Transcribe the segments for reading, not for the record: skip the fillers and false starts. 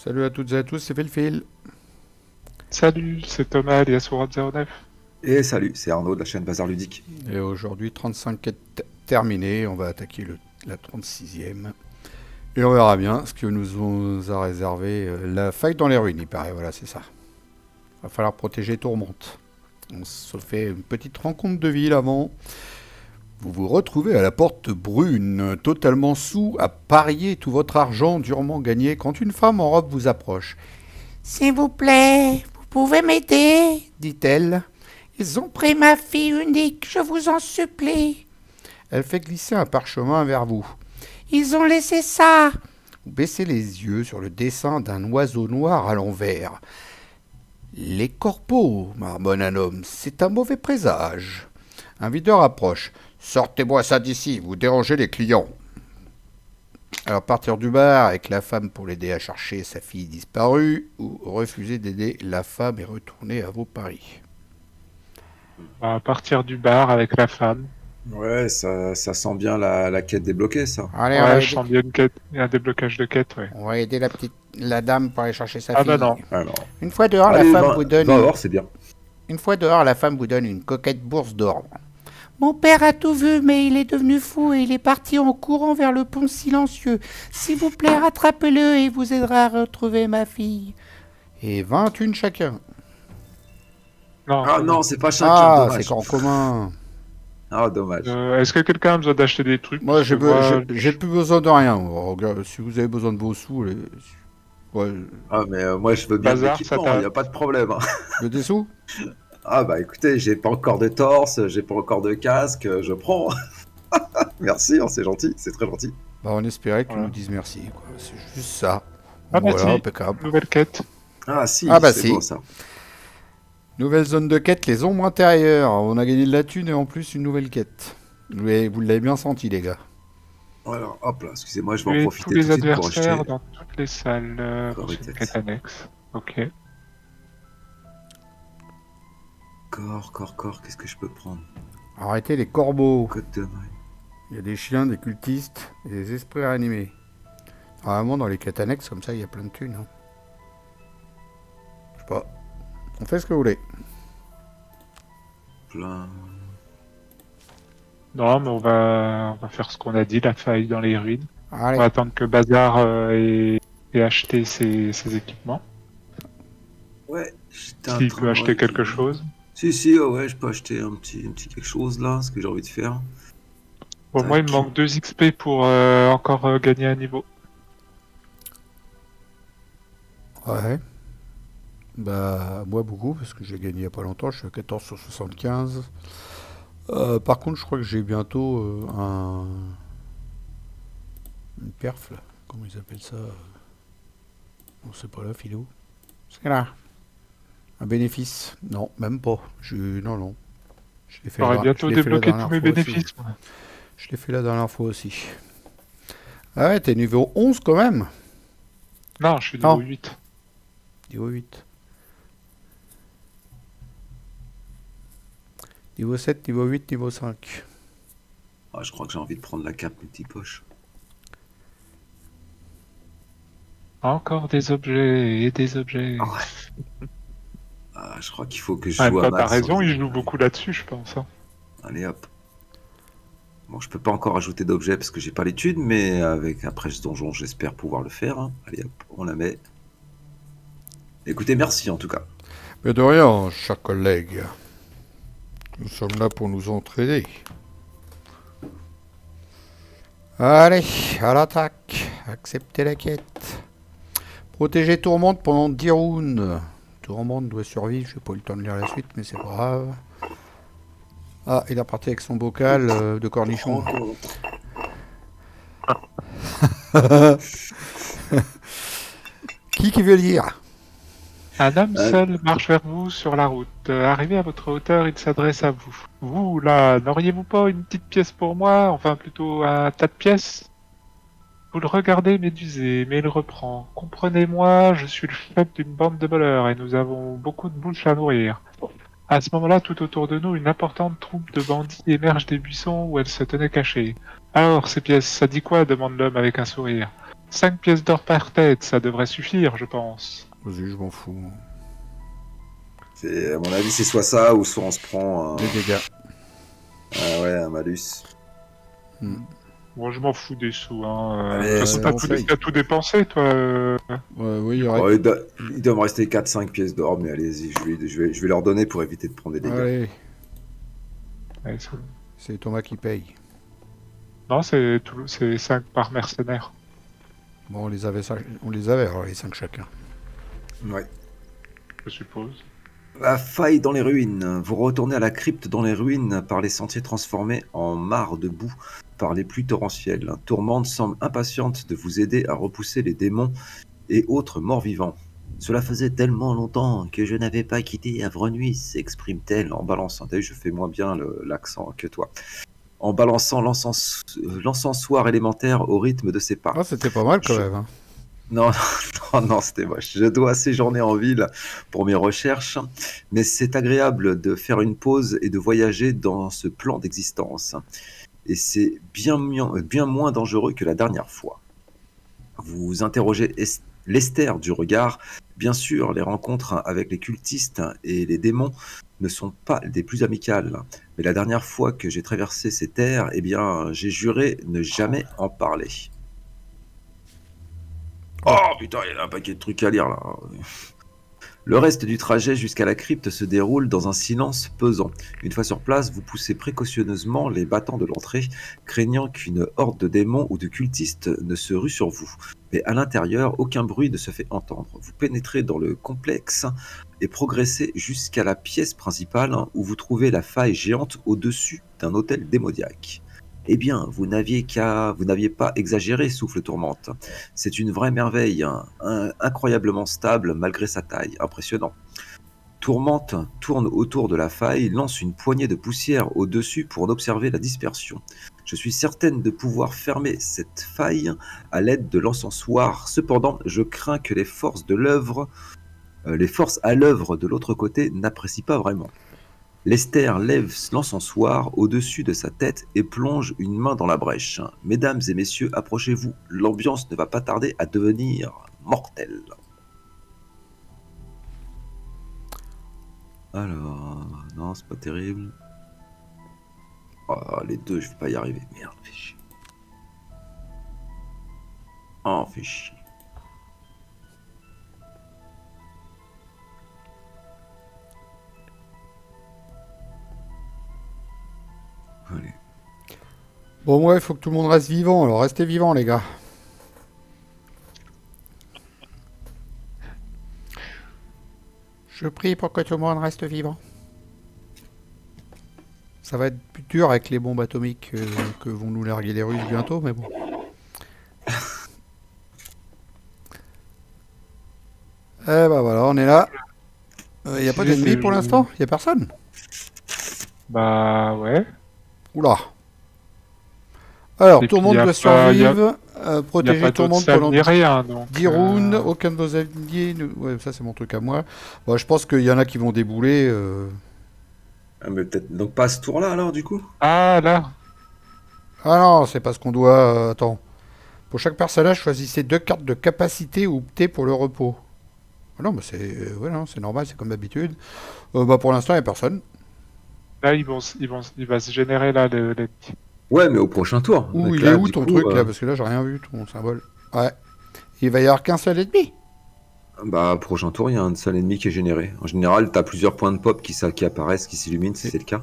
Salut à toutes et à tous, c'est Phil. Salut, c'est Thomas alias World09. Et salut, c'est Arnaud de la chaîne Bazar Ludique. Et aujourd'hui, 35 quêtes terminées, on va attaquer la 36e. Et on verra bien ce que nous a réservé la faille dans les ruines, il paraît, voilà, c'est ça. Va falloir protéger Tourmente. On se fait une petite rencontre de ville avant. Vous vous retrouvez à la porte brune, totalement saoul, à parier tout votre argent durement gagné quand une femme en robe vous approche. S'il vous plaît, vous pouvez m'aider, dit-elle. Ils ont pris ma fille unique, je vous en supplie. Elle fait glisser un parchemin vers vous. Ils ont laissé ça. Vous baissez les yeux sur le dessin d'un oiseau noir à l'envers. Les corbeaux, marmonne un homme, c'est un mauvais présage. Un videur approche. Sortez-moi ça d'ici, vous dérangez les clients. Alors partir du bar avec la femme pour l'aider à chercher sa fille disparue ou refuser d'aider la femme et retourner à vos paris. On va partir du bar avec la femme. Ouais, ça sent bien la quête débloquée, ça. Allez, Ouais, je sens bien une quête, un déblocage de quête, ouais. on va aider la dame pour aller chercher sa Ah fille. bah non. Alors, Une fois dehors, allez, la femme 20 vous donne 20 or, c'est bien. une fois dehors, la femme vous donne une coquette bourse d'or. Mon père a tout vu, mais il est devenu fou et il est parti en courant vers le pont silencieux. S'il vous plaît, rattrapez-le et il vous aidera à retrouver ma fille. Et 21 chacun. Non, Ah c'est non, bon. c'est pas chacun, Ah, dommage. c'est qu'en commun. Ah, dommage. Est-ce que quelqu'un a besoin d'acheter des trucs? Moi, Parce que moi, j'ai plus besoin de rien. Regarde, si vous avez besoin de vos sous, ouais, Ah, mais moi, je veux bien de Bazar, ça l'équipement, t'a- il n'y a pas de problème. Hein. le des sous. Ah, bah écoutez, j'ai pas encore de torse, j'ai pas encore de casque, je prends. Merci, hein, c'est gentil, c'est très gentil. Bah, on espérait qu'ils Voilà. nous disent merci, quoi. C'est juste ça. Ah bah Voilà, si, impeccable. nouvelle quête. Ah, si, Ah, bah, c'est si. beau ça. Nouvelle zone de quête, les ombres intérieures. On a gagné de la thune et en plus une nouvelle quête. Vous l'avez bien senti, les gars. Alors, hop là, excusez-moi, je vais en Et tous profiter les tout de suite pour adversaires acheter. dans toutes les salles. Encore C'est une une quête. quête annexe. Ok. Corps, qu'est-ce que je peux prendre? Arrêtez les corbeaux. Code de maille. Il y a des chiens, des cultistes et des esprits réanimés. Normalement, dans les quêtes annexes, comme ça, il y a plein de thunes. Hein. Je sais pas. On fait ce que vous voulez. Plein. Non, mais on va faire ce qu'on a dit, la faille dans les ruines. On Allez. va attendre que Bazar ait acheté ses équipements. Ouais, j'étais en S'il train peut de acheter quelque regarder. chose. Si, ouais, je peux acheter un petit quelque chose là, ce que j'ai envie de faire. Pour moi, il me Tac. manque 2 XP pour encore gagner un niveau. Ouais. Bah, moi beaucoup, parce que j'ai gagné il y a pas longtemps. Je suis à 14 sur 75. Par contre, je crois que j'ai bientôt une perf, là. Comment ils appellent ça On sait pas là, Philo. C'est là. Un bénéfice. Non, même pas. Non. Je l'ai fait, J'aurais je bientôt l'ai fait la débloqué tous dernière mes fois aussi. bénéfices. Moi. Je l'ai fait la dernière fois aussi. Ah ouais, t'es niveau 11 quand même. Non, je suis Non. niveau 8. Niveau 8. Niveau 7, niveau 8, niveau 5. Ah, je crois que j'ai envie de prendre la cape multipoche. Encore des objets et des objets. Ah ouais. Ah, je crois qu'il faut que je En joue même à temps, t'as max sur raison, les il joue objets. beaucoup là-dessus, je pense. Hein. Allez hop. Bon, je peux pas encore ajouter d'objets parce que j'ai pas l'étude, mais avec après ce donjon, j'espère pouvoir le faire. Hein. Allez hop, on la met. Écoutez, merci en tout cas. Mais de rien, chers collègues. Nous sommes là pour nous entraider. Allez, à l'attaque. Acceptez la quête. Protéger Tourmente pendant 10 rounds. Tourmente doit survivre. J'ai pas eu le temps de lire la suite, mais c'est pas grave. Ah, il est reparti avec son bocal de cornichons. Qui veut lire? Un homme Ouais. seul marche vers vous sur la route. Arrivé à votre hauteur, il s'adresse à vous. Vous, là, n'auriez-vous pas une petite pièce pour moi? Enfin, plutôt un tas de pièces? Vous le regardez médusé, mais il reprend. Comprenez-moi, je suis le chef d'une bande de voleurs et nous avons beaucoup de bouches à nourrir. À ce moment-là, tout autour de nous, une importante troupe de bandits émerge des buissons où elle se tenait cachée. Alors, ces pièces, ça dit quoi? Demande l'homme avec un sourire. 5 pièces d'or par tête, ça devrait suffire, je pense. Vas-y, je m'en fous. À mon avis, c'est soit ça, ou soit on se prend Des dégâts. un malus. Bon, je m'en fous des sous, hein. Allez, De toute façon, essaye. t'as tout dépensé, toi. Oui, il y aurait... Oh, il doit me rester 4-5 pièces d'or, mais allez-y, je vais leur donner pour éviter de prendre des dégâts. Allez, Ouais, c'est Thomas qui paye. non, c'est 5 par mercenaire, Bon, on les avait alors les 5 chacun. Ouais. je suppose. La faille dans les ruines. Vous retournez à la crypte dans les ruines par les sentiers transformés en mares de boue par les pluies torrentielles. Tourmente semble impatiente de vous aider à repousser les démons et autres morts-vivants. Cela faisait tellement longtemps que je n'avais pas quitté Avrenuis, s'exprime-t-elle en balançant. T'as vu, je fais moins bien l'accent que toi. En balançant l'encensoir élémentaire au rythme de ses pas. Ah, c'était pas mal quand Je- même. Hein. Non, non, c'était moche. Je dois séjourner en ville pour mes recherches, mais c'est agréable de faire une pause et de voyager dans ce plan d'existence. Et c'est bien moins dangereux que la dernière fois. Vous interrogez Lester du regard. Bien sûr, les rencontres avec les cultistes et les démons ne sont pas des plus amicales. Mais la dernière fois que j'ai traversé ces terres, eh bien, j'ai juré ne jamais en parler. Oh putain, il y a un paquet de trucs à lire là. Le reste du trajet jusqu'à la crypte se déroule dans un silence pesant. Une fois sur place, vous poussez précautionneusement les battants de l'entrée, craignant qu'une horde de démons ou de cultistes ne se rue sur vous. Mais à l'intérieur, aucun bruit ne se fait entendre. Vous pénétrez dans le complexe et progressez jusqu'à la pièce principale où vous trouvez la faille géante au-dessus d'un hôtel démoniaque. Eh bien, vous n'aviez pas exagéré, souffle Tourmente. C'est une vraie merveille, incroyablement stable malgré sa taille, impressionnant. Tourmente tourne autour de la faille, lance une poignée de poussière au-dessus pour en observer la dispersion. Je suis certaine de pouvoir fermer cette faille à l'aide de l'encensoir. Cependant, je crains que les forces à l'œuvre de l'autre côté n'apprécient pas vraiment. Lester lève l'encensoir au-dessus de sa tête et plonge une main dans la brèche. Mesdames et messieurs, approchez-vous, l'ambiance ne va pas tarder à devenir mortelle. Alors, non, c'est pas terrible. Oh, les deux, je vais pas y arriver. Merde, fais chier. Oh, fais chier. Allez. Bon, ouais, il faut que tout le monde reste vivant. Alors, restez vivants, les gars. Je prie pour que tout le monde reste vivant. Ça va être plus dur avec les bombes atomiques que vont nous larguer les Russes bientôt, mais bon. Eh ben voilà, on est là. Il n'y a pas d'ennemis pour l'instant? Il n'y a personne? Bah ouais. Oula. Alors, Et tout le puis, monde y a doit pas- survivre. Y a Protéger pas tout le d'autres monde salles pendant ni rien, donc. 10 rounds. Aucun de vos alliés. Ouais, ça, c'est mon truc à moi. Bon, je pense qu'il y en a qui vont débouler. Ah, mais peut-être donc pas à ce tour-là alors du coup. Ah là. Ah non, c'est parce qu'on doit. Attends. Pour chaque personnage, choisissez 2 cartes de capacité ou optez pour le repos. Ah non, mais c'est ouais, non, c'est normal, c'est comme d'habitude. Bah, pour l'instant, il n'y a personne. Là, il va se générer là les petits. Ouais, mais au prochain tour. Où Donc il là, est où du ton coup, truc là? Parce que là, j'ai rien vu, ton symbole. Ouais. Il va y avoir qu'un seul ennemi. Bah, prochain tour, il y a un seul ennemi qui est généré. En général, t'as plusieurs points de pop qui apparaissent, qui s'illuminent si Et- c'est le cas.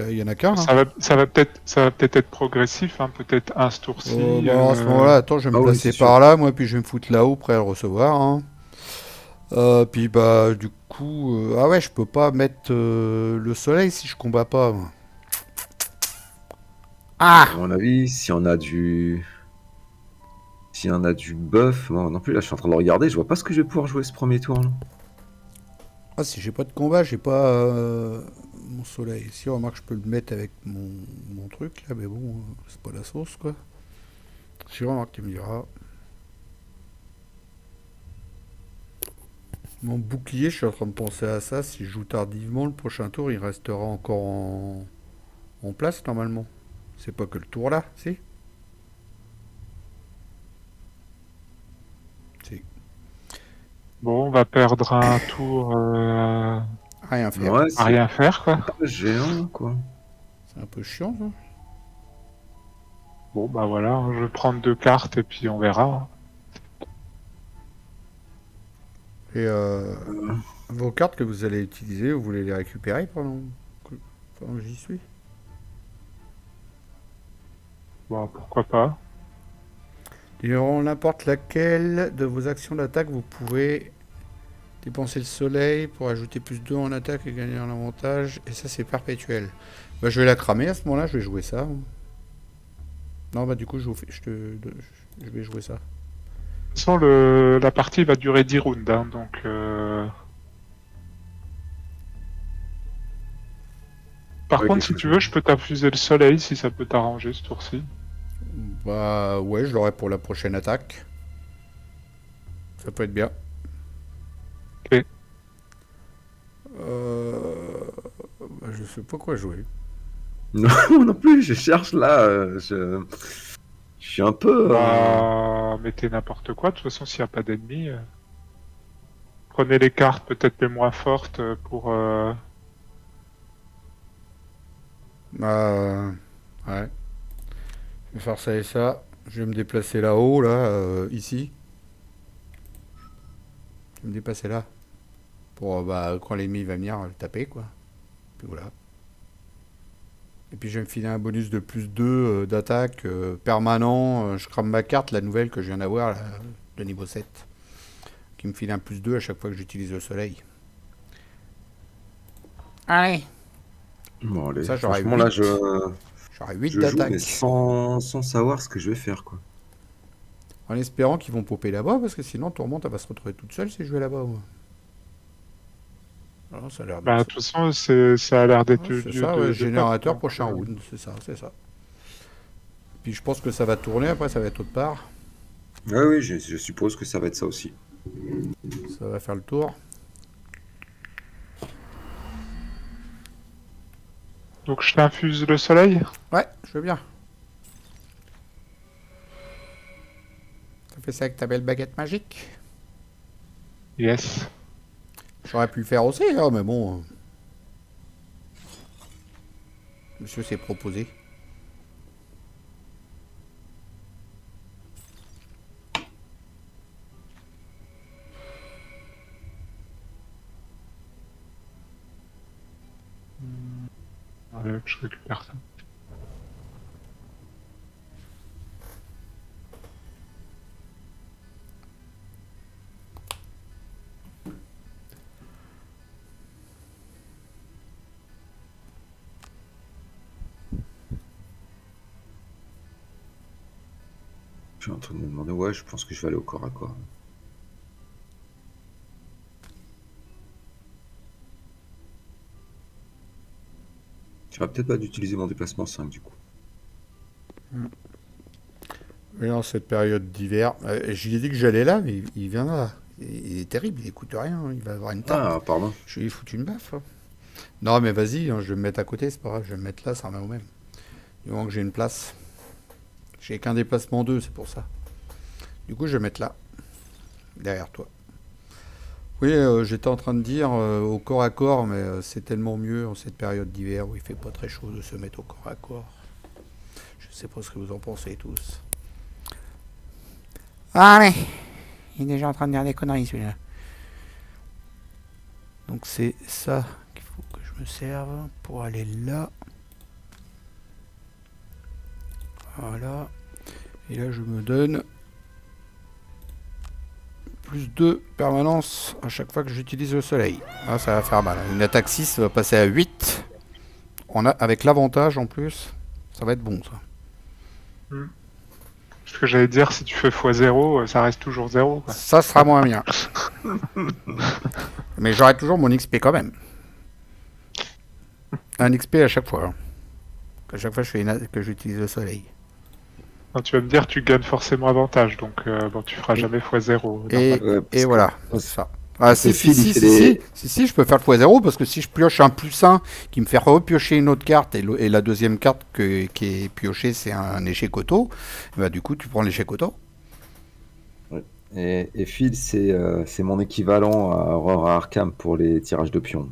Il y en a qu'un. Hein. Ça va peut-être être progressif, hein, peut-être un ce tour-ci. Bon, à ce moment-là, attends, je vais me Ah oui, placer c'est sûr. par là, moi, puis je vais me foutre là-haut, prêt à le recevoir. Hein. Puis bah, du coup, ah ouais, je peux pas mettre le soleil si je combats pas. Moi. Ah! À mon avis, si on a du buff, bon, non plus là, je suis en train de le regarder, je vois pas ce que je vais pouvoir jouer ce premier tour là. Ah, si j'ai pas de combat, j'ai pas mon soleil. Si, remarque, je peux le mettre avec mon truc là, mais bon, c'est pas la sauce quoi. Si, remarque, tu me diras. Mon bouclier, je suis en train de penser à ça. Si je joue tardivement, le prochain tour, il restera encore en place normalement. C'est pas que le tour là, si? Bon, on va perdre un tour Rien faire. Ouais, à c'est rien faire, quoi. pas géant, quoi. C'est un peu chiant, ça. Bon, bah voilà, hein, je vais prendre 2 cartes et puis on verra. Hein. Et Euh, vos cartes que vous allez utiliser, vous voulez les récupérer pendant que j'y suis? Bon, pourquoi pas. Durant n'importe laquelle de vos actions d'attaque, vous pouvez dépenser le soleil pour ajouter plus 2 en attaque et gagner un avantage. Et ça, c'est perpétuel. Bah, je vais la cramer à ce moment-là, je vais jouer ça. Non, bah du coup, je vais jouer ça. De toute façon, la partie va durer 10 rounds, hein, donc... Par Ouais, contre, quelque si chose. tu veux, je peux t'infuser le soleil si ça peut t'arranger ce tour-ci. Bah ouais, je l'aurai pour la prochaine attaque. Ça peut être bien. Ok. Bah, je sais pas quoi jouer. Non, moi non plus, je cherche là. Je suis un peu. Bah, mettez n'importe quoi. De toute façon, s'il n'y a pas d'ennemis, prenez les cartes peut-être les moins fortes pour... Bah ouais. Je vais faire ça et ça. Je vais me déplacer là-haut, là, ici. Je vais me déplacer là. Pour bah, quand l'ennemi va venir le taper, quoi. Puis voilà. Et puis je vais me filer un bonus de plus 2 d'attaque permanent. Je crame ma carte, la nouvelle que je viens d'avoir, là, de niveau 7. Qui me file un plus 2 à chaque fois que j'utilise le soleil. Allez. Bon, allez, Ça, j'aurai franchement, 8. là, J'aurai 8 je joue, mais d'attaque. sans savoir ce que je vais faire, quoi. En espérant qu'ils vont popper là-bas, parce que sinon, Tourmente, elle va se retrouver toute seule si je vais là-bas. Moi. Alors, ça a l'air Bah, de d'être... toute façon, ça a l'air d'être Ouais, c'est ça, ouais, de top. générateur Donc, prochain round, c'est ça, c'est ça. Puis je pense que ça va tourner, après ça va être autre part. Ouais, oui, je suppose que ça va être ça aussi. Ça va faire le tour. donc je t'infuse le soleil. Ouais, je veux bien. Ça fait ça avec ta belle baguette magique. Yes. J'aurais pu le faire aussi, hein, mais bon. Monsieur s'est proposé. Allez, je récupère ça. Je suis en train de me demander, ouais, je pense que je vais aller au corps à corps. J'aurais peut-être pas d'utiliser mon déplacement 5 du coup. Mais dans cette période d'hiver, je lui ai dit que j'allais là, mais il vient là. Il est terrible, il écoute rien, hein, il va avoir une tarte. Ah, pardon. Je lui ai foutu une baffe. Hein. Non, mais vas-y, hein, je vais me mettre à côté, c'est pas grave, je vais me mettre là, ça revient au même. Du moment que j'ai une place. J'ai qu'un déplacement 2, c'est pour ça. Du coup, je vais mettre là, derrière toi. Oui, j'étais en train de dire au corps à corps, mais c'est tellement mieux en cette période d'hiver où il fait pas très chaud de se mettre au corps à corps. Je sais pas ce que vous en pensez tous. Allez, il est déjà en train de dire des conneries celui-là. Donc c'est ça qu'il faut que je me serve pour aller là. Voilà. Et là, je me donne plus 2 permanence à chaque fois que j'utilise le soleil. Ah, ça va faire mal. Une attaque 6 va passer à 8. Avec l'avantage en plus, ça va être bon ça. Ce que j'allais dire, si tu fais x0, ça reste toujours 0. Quoi. Ça sera moins bien. Mais j'aurai toujours mon XP quand même. Un XP à chaque fois. Hein. À chaque fois que j'utilise le soleil. Non, tu vas me dire, tu gagnes forcément avantage, donc bon, tu feras jamais x0. Et voilà, c'est ça. Ah, si, je peux faire le x0 parce que si je pioche un plus 1 qui me fait repiocher une autre carte et la deuxième carte qui est piochée c'est un échec auto, bah, du coup tu prends l'échec auto. Ouais. Et Phil, c'est mon équivalent à Aurora Arkham pour les tirages de pions.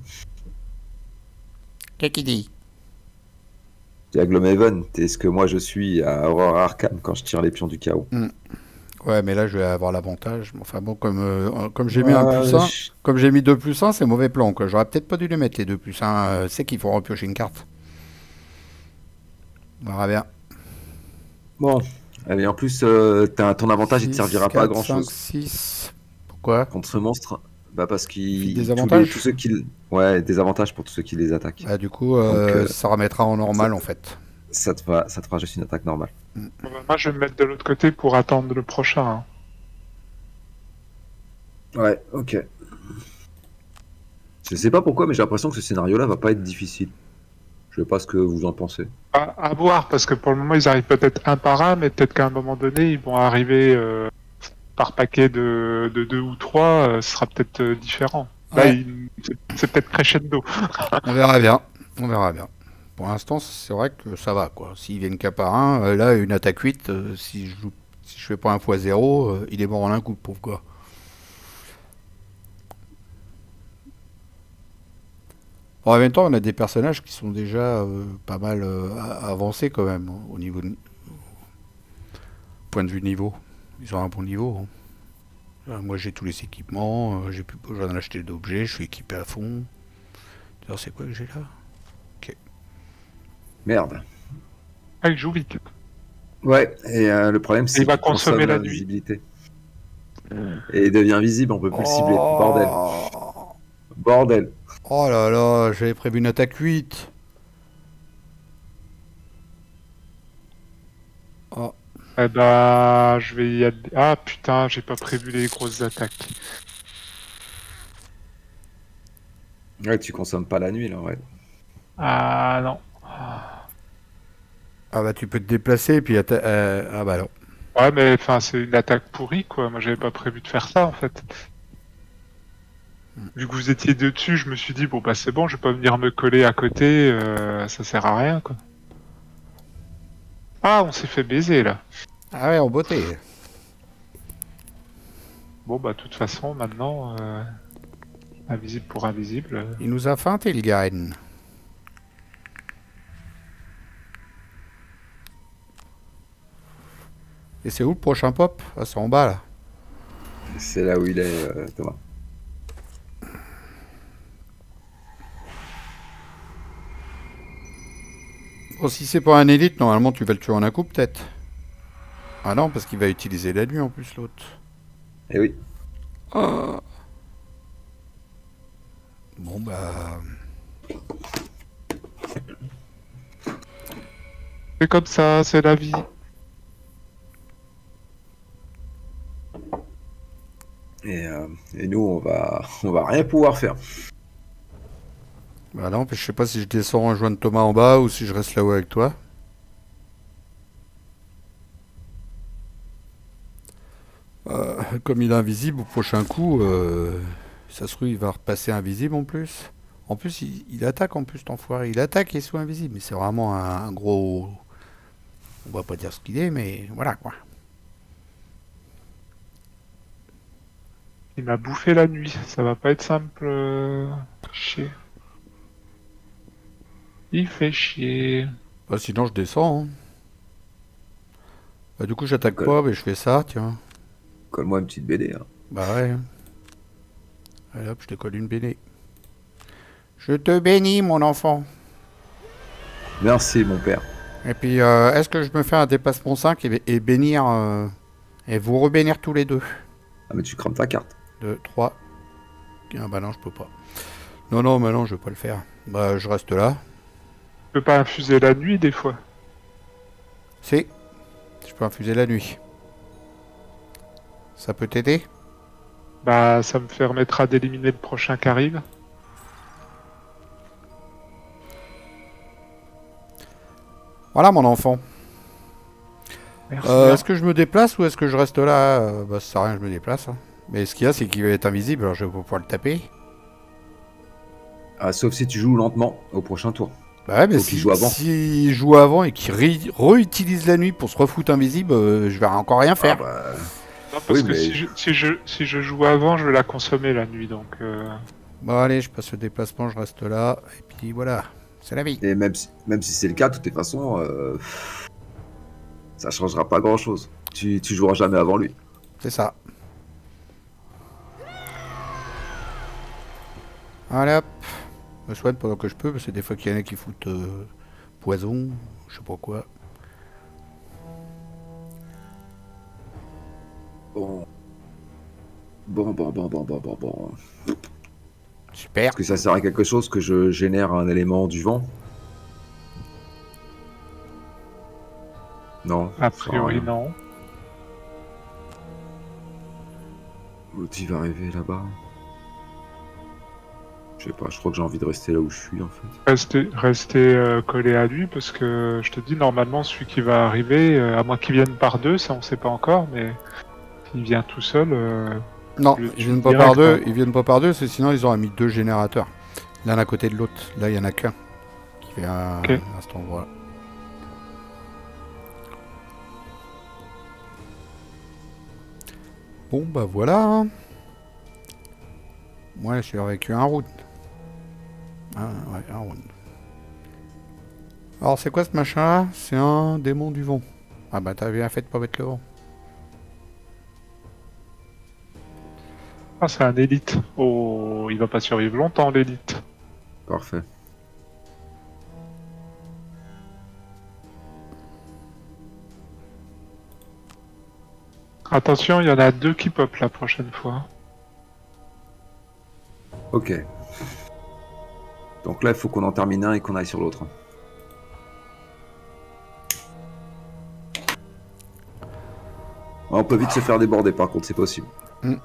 Qu'est-ce qu'il dit? C'est à Gloomhaven, t'es ce que moi je suis à Aurora Arkham quand je tire les pions du chaos. Ouais, mais là, je vais avoir l'avantage. Enfin bon, comme j'ai mis un Ouais, plus 1, comme j'ai mis 2 plus 1, c'est mauvais plan, quoi. J'aurais peut-être pas dû les mettre, les 2 plus 1. C'est qu'il faut repiocher une carte. On verra bien. Bon, allez, en plus, ton avantage, il te 6, servira pas à 4, grand 5, chose 6. Pourquoi? contre ce monstre. Bah parce Des tous avantages? tous ceux qui, ouais, des avantages pour tous ceux qui les attaquent. Bah, du coup, Donc ça remettra en ça, normal, en fait. ça te fera juste une attaque normale. Bon, bah, moi, je vais me mettre de l'autre côté pour attendre le prochain. Hein. Ouais, ok. Je sais pas pourquoi, mais j'ai l'impression que ce scénario-là va pas être difficile. Je sais pas ce que vous en pensez. À voir, parce que pour le moment, ils arrivent peut-être un par un, mais peut-être qu'à un moment donné, ils vont arriver par paquet de 2 ou 3, ce sera peut-être différent. Là, Ouais. c'est peut-être crescendo. On verra bien. On verra bien. Pour l'instant, c'est vrai que ça va, quoi. S'ils viennent qu'à par un, là, une attaque 8, si je fais pas un x 0, il est mort en un coup, le pauvre gars. Bon, en même temps, on a des personnages qui sont déjà pas mal avancés, quand même, au niveau point de vue niveau. Ils ont un bon niveau. Hein. Moi, j'ai tous les équipements, j'ai plus besoin d'acheter d'objets, je suis équipé à fond. D'ailleurs, c'est quoi que j'ai là? Merde. Ah, il joue vite. Ouais, et le problème, c'est il va qu'il consomme consommer la nuit. l'invisibilité. Et il devient visible, on peut plus le cibler. Bordel. Bordel. Oh là là, j'avais prévu une attaque 8. Oh, Eh bah, je vais y aller. Ah putain, j'ai pas prévu les grosses attaques. Ouais, tu consommes pas la nuit, là, ouais. Ah non. ah bah tu peux te déplacer et puis ah bah non. Ouais, mais enfin, c'est une attaque pourrie, quoi. Moi, j'avais pas prévu de faire ça, en fait. Vu que vous étiez dessus, je me suis dit, bon, bah, c'est bon, je vais pas venir me coller à côté, ça sert à rien, quoi. Ah, on s'est fait baiser, là. Ah ouais, en beauté. Bon, bah, de toute façon, maintenant, invisible pour invisible. Il nous a feinté le Garen. Et c'est où le prochain pop? Ah, c'est en bas là. C'est là où il est, Thomas. Bon, si c'est pas un élite, normalement tu vas le tuer en un coup peut-être. Ah non, parce qu'il va utiliser la nuit en plus l'autre. Eh oui. Ah. Bon bah. C'est comme ça, c'est la vie. Et nous, on va rien pouvoir faire. Bah non, je sais pas si je descends rejoindre Thomas en bas ou si je reste là-haut avec toi. Comme il est invisible au prochain coup, ça se trouve il va repasser invisible en plus. En plus, il attaque en plus, cet enfoiré. Il attaque et il soit invisible. Mais c'est vraiment un gros. On va pas dire ce qu'il est, mais voilà quoi. Il m'a bouffé la nuit. Ça va pas être simple. Chier. Il fait chier. Bah, sinon, je descends. Hein. Bah, du coup, j'attaque Colle, pas, mais je fais ça, tiens. colle-moi une petite BD. Hein. Bah ouais. Allez hop, je te colle une béné. Je te bénis, mon enfant. Merci, mon père. Et puis, est-ce que je me fais un dépassement 5 et bénir. Et vous rebénir tous les deux? Ah, mais tu crames ta carte. 2, 3. Ah bah non, je peux pas. Non, non, mais non, je vais pas le faire. Bah, je reste là. Tu peux pas infuser la nuit, des fois. Si. Je peux infuser la nuit. Ça peut t'aider? Bah, ça me permettra d'éliminer le prochain qui arrive. Voilà, mon enfant. Merci. Est-ce que je me déplace ou est-ce que je reste là? Bah, ça sert à rien, je me déplace. Hein. Mais ce qu'il y a, c'est qu'il va être invisible, alors je vais pas pouvoir le taper. Ah, sauf si tu joues lentement au prochain tour. Bah ouais, mais Faut qu'il joue avant. s'il joue avant et qu'il réutilise la nuit pour se refoutre invisible, je vais encore rien Ah faire. bah, Non, parce Oui, que mais si je joue avant, je vais la consommer la nuit, donc... Bon, allez, je passe le déplacement, je reste là. Et puis voilà, c'est la vie. et même si c'est le cas, de toutes les façons, ça changera pas grand-chose. Tu joueras jamais avant lui. C'est ça. Allez hop. Je me soigne pendant que je peux, parce que des fois qu'il y en a qui foutent poison, je sais pas quoi. Bon. Bon. Super. Est-ce que ça sert à quelque chose que je génère un élément du vent? Non. A Ça sert à priori, rien. non. L'autre il va arriver là-bas. Je sais pas, je crois que j'ai envie de rester là où je suis en fait. Rester collé à lui, parce que je te dis, normalement, celui qui va arriver, à moins qu'il vienne par deux, ça on sait pas encore, mais s'il vient tout seul, Non, tu le ils tues viennent pas par direct, deux, hein. ils viennent pas par deux, c'est sinon ils auraient mis 2 générateurs. L'un à côté de l'autre. Là, il y en a qu'un qui fait Ok. à cet endroit. Bon, bah voilà. Hein. Moi, j'ai survécu un round. Ah, ouais, un round. Alors, c'est quoi ce machin-là? C'est un démon du vent. Ah bah, t'as bien fait de pas mettre le vent. Ah, c'est un élite. Oh, il va pas survivre longtemps, l'élite. Parfait. Attention, il y en a 2 qui pop la prochaine fois. Ok. Donc là, il faut qu'on en termine un et qu'on aille sur l'autre. On peut vite se faire déborder par contre, c'est possible. Hmm.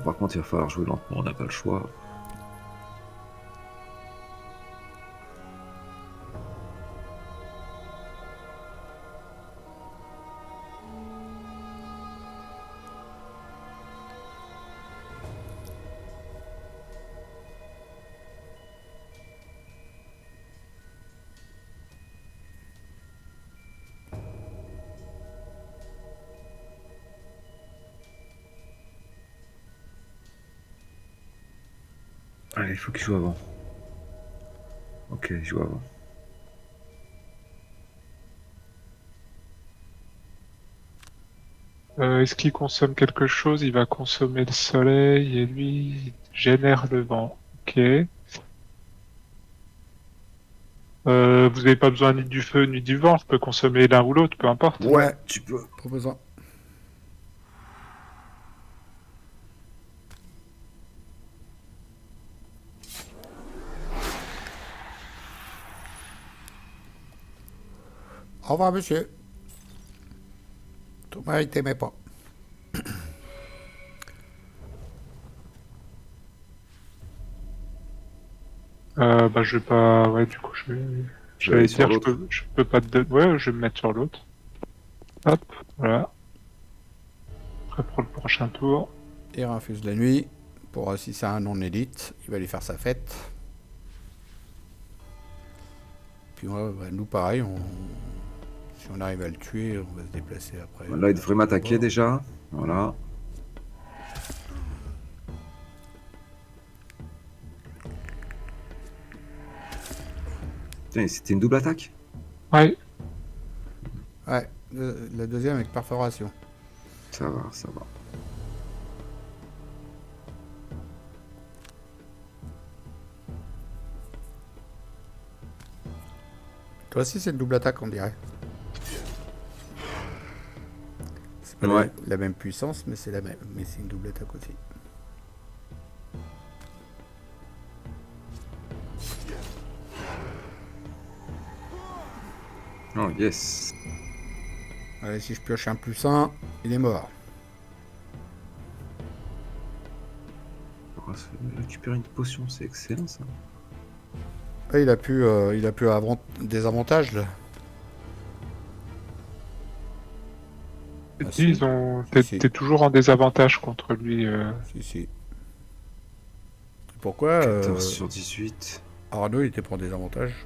Par contre, il va falloir jouer lentement, on n'a pas le choix. Allez, il faut qu'il joue avant. Ok, il joue avant. Est-ce qu'il consomme quelque chose? Il va consommer le soleil et lui il génère le vent. Ok. Vous n'avez pas besoin ni du feu ni du vent. Je peux consommer l'un ou l'autre, peu importe. Ouais, Tu peux. pas besoin. Au revoir, monsieur. Tout le monde t'aimait pas. Bah je vais pas. Ouais, du coup Je vais aller j'allais sur dire l'autre. je peux pas te donner. Ouais, je vais me mettre sur l'autre. Hop, voilà. Prêt pour le prochain tour. Il refuse la nuit. Pour si c'est un non-élite, il va lui faire sa fête. Puis ouais, bah, nous pareil, si on arrive à le tuer, on va se déplacer après. Là, il devrait m'attaquer déjà. Voilà. Putain, c'était une double attaque? Ouais. Ouais, la deuxième avec perforation. Ça va, ça va. Toi aussi, c'est une double attaque, on dirait. C'est pas Ouais. la même puissance, mais c'est la même. Mais c'est une double attaque aussi. Oh, yes. Allez, si je pioche un +1, il est mort. On va se récupérer une potion, c'est excellent ça. Ah, il a pu des avantages là. Ah, Dis, si. ils ont. Si. T'es toujours en désavantage contre lui. Si. Pourquoi 14 sur 18. Arnaud, il était pour des avantages.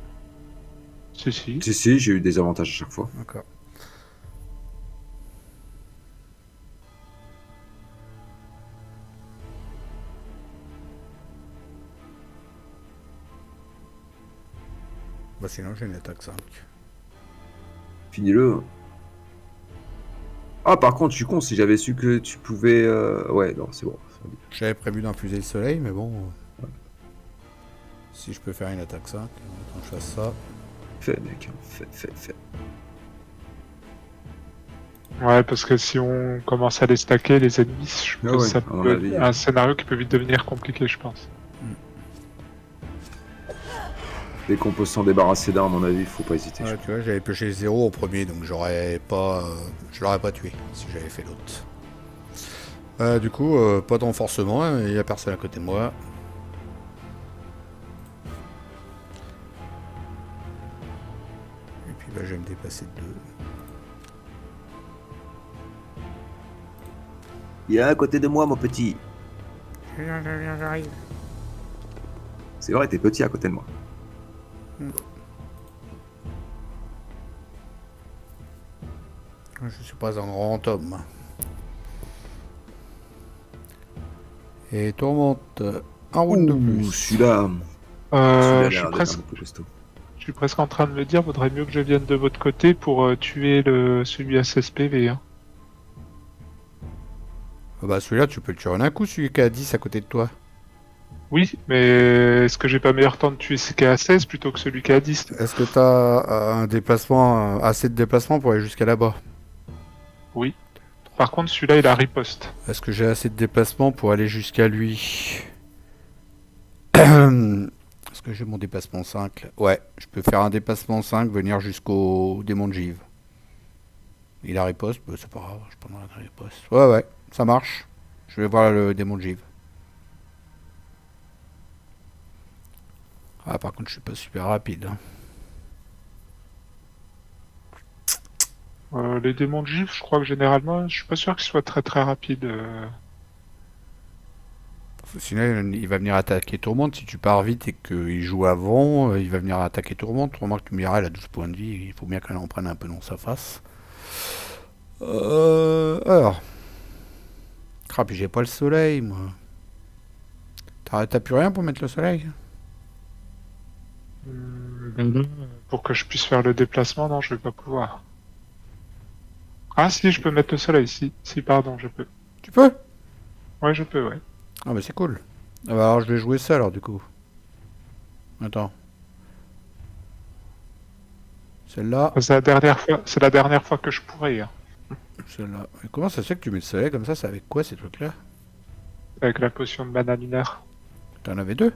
Si, si. Si, j'ai eu des avantages à chaque fois. D'accord. Bah sinon j'ai une attaque 5. Finis-le. Ah, par contre, je suis con, si j'avais su que tu pouvais... Ouais, non, c'est bon. J'avais prévu d'infuser le soleil, mais bon... Si je peux faire une attaque 5, quand je fasse ça... Fais, mec, fais. Ouais, parce que si on commence à les stacker, les ennemis, je Ah pense ouais, que ça à mon peut avis, être un scénario qui peut vite devenir compliqué, je pense. Dès qu'on peut s'en débarrasser d'un, à mon avis, il faut pas hésiter. Ouais, tu vois, j'avais pioché 0 au premier, donc j'aurais pas... je l'aurais pas tué, si j'avais fait l'autre. Du coup, pas de renforcement, il y a personne à côté de moi. Et puis bah, je vais me déplacer de 2. Il est à côté de moi, mon petit. J'arrive. C'est vrai, t'es petit à côté de moi. Je suis pas un grand homme. Et tourmente un round de plus. Celui-là... Je a suis l'air d'être presque, un peu costaud. je suis presque en train de me dire, vaudrait mieux que je vienne de votre côté pour tuer celui à 16 PV. Hein. Ah bah celui-là, tu peux le tuer en un coup, celui qui a 10 à côté de toi. Oui, mais est-ce que j'ai pas meilleur temps de tuer celui qui est à 16 plutôt que celui qui est à 10? Est-ce que t'as un déplacement, assez de déplacement pour aller jusqu'à là-bas? Oui. Par contre, celui-là, il a riposte. Est-ce que j'ai assez de déplacement pour aller jusqu'à lui? Est-ce que j'ai mon déplacement 5? Ouais, je peux faire un déplacement 5, venir jusqu'au démon de Give. Il a riposte, bah, c'est pas grave, je prendrai la riposte. Ouais, ça marche. Je vais voir le démon de Give. Ah, par contre, je suis pas super rapide. Hein. Les démons de gifle, je crois que généralement, je suis pas sûr qu'ils soient très très rapides. Sinon, il va venir attaquer Tourmente. Si tu pars vite et qu'il joue avant, il va venir attaquer Tourmente. Remarque, tu me diras, elle a 12 points de vie. Il faut bien qu'elle en prenne un peu dans sa face. Alors. Crap, j'ai pas le soleil, moi. T'as plus rien pour mettre le soleil? Pour que je puisse faire le déplacement, non, je vais pas pouvoir. Ah si, je peux mettre le soleil, si, pardon, je peux. Tu peux? Ouais, je peux, ouais. Ah, bah c'est cool. Ah bah alors, je vais jouer ça, alors, du coup. Attends. Celle-là. C'est la dernière fois que je pourrais, hein, Celle-là. Mais comment ça se fait que tu mets le soleil comme ça? C'est avec quoi, ces trucs-là? avec la potion de mana mineure. T'en avais deux?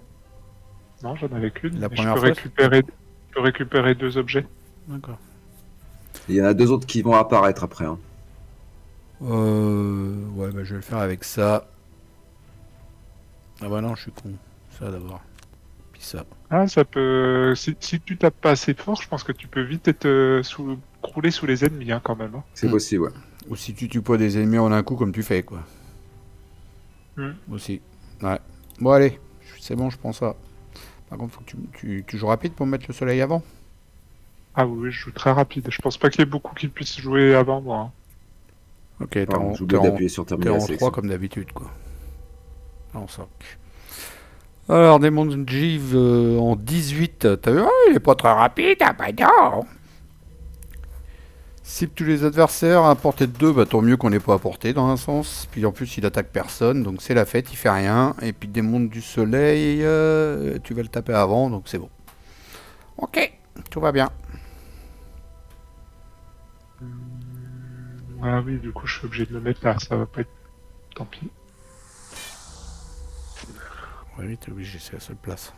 Non, j'en avais qu'une, La mais première fois, je peux récupérer 2 objets. D'accord. Il y en a 2 autres qui vont apparaître après. Hein. Ouais, bah je vais le faire avec ça. Ah bah non, je suis con. Ça d'abord. Puis ça. Ah, ça peut... Si tu tapes pas assez fort, je pense que tu peux vite être crouler sous les ennemis, hein, quand même. Hein. C'est possible, ouais. Ou si tu tues pas des ennemis en un coup comme tu fais, quoi. Aussi. Ouais. Bon, allez. C'est bon, je prends ça. Par contre, faut que tu joues rapide pour mettre le soleil avant. Ah oui, je joue très rapide. Je pense pas qu'il y ait beaucoup qui puissent jouer avant moi. Hein. Ok, t'es Pardon, en, j'ai t'es oublié en, d'appuyer sur t'es terminer la en sélection. 3 comme d'habitude, quoi. En 5. Alors, Demon Jeeve en 18. T'as vu? Oh, il est pas très rapide. Ah bah non. Cible tous les adversaires à portée de 2, bah tant mieux qu'on n'ait pas à portée dans un sens. Puis en plus il attaque personne, donc c'est la fête, il fait rien. Et puis démon du soleil, tu vas le taper avant, donc c'est bon. Ok, tout va bien. Ah oui, du coup je suis obligé de me mettre là, ça va pas être... Tant pis. Oui, t'es obligé, c'est la seule place.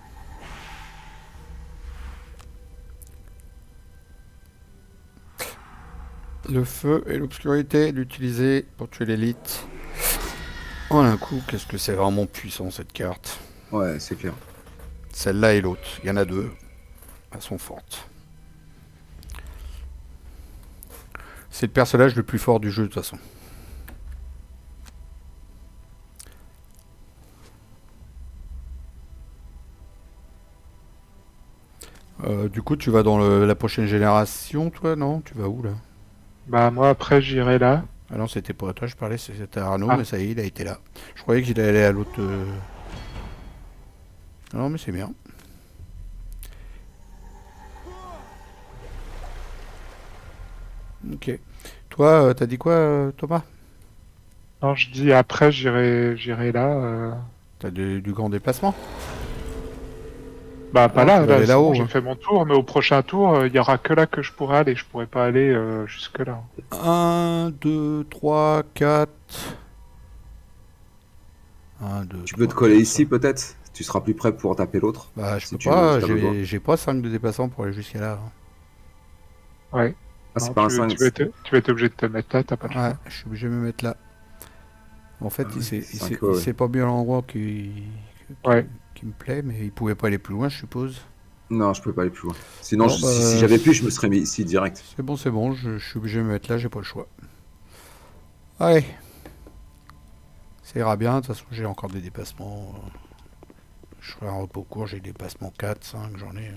Le feu et l'obscurité, l'utiliser pour tuer l'élite. En un coup, qu'est-ce que c'est vraiment puissant cette carte. Ouais, c'est clair. Celle-là et l'autre, il y en a deux. Elles sont fortes. C'est le personnage le plus fort du jeu de toute façon. Du coup, tu vas dans la prochaine génération, toi, non? Tu vas où, là? Bah moi après j'irai là. Ah non, c'était pas toi, je parlais, c'était Arnaud, Ah, mais ça y est, il a été là. Je croyais qu'il allait aller à l'autre... Non, mais c'est bien. Ok. Toi, t'as dit quoi, Thomas? non, je dis après j'irai là. T'as du grand déplacement? Bah Ah pas non, tu là, vas là aller c'est bon, là-haut, j'ai hein. fait mon tour, mais au prochain tour, il y aura que là que je pourrai aller. Je pourrai pas aller jusque là. 1, 2, 3, 4... 1, 2, Tu peux 3, te coller 4, ici 5. peut-être. Tu seras plus près pour taper l'autre. Bah, je Si peux tu pas, as besoin. j'ai pas 5 de déplacement pour aller jusqu'à là, hein. Ouais. Ah, c'est Non, pas un 5. tu vas être obligé de te mettre là, t'as pas le Ouais, choix. je suis obligé de me mettre là. En fait, Ah ouais, 5, il ouais. sait pas bien l'endroit Ouais. qui me plaît, mais il pouvait pas aller plus loin, je suppose. Non, je peux pas aller plus loin. Sinon, Bon, si bah, j'avais pu, je me serais mis ici direct. c'est bon, je suis obligé de me mettre là, j'ai pas le choix. Allez, ça ira bien, de toute façon, j'ai encore des dépassements. Je ferai un repos court, j'ai des dépassements 4, 5, j'en ai.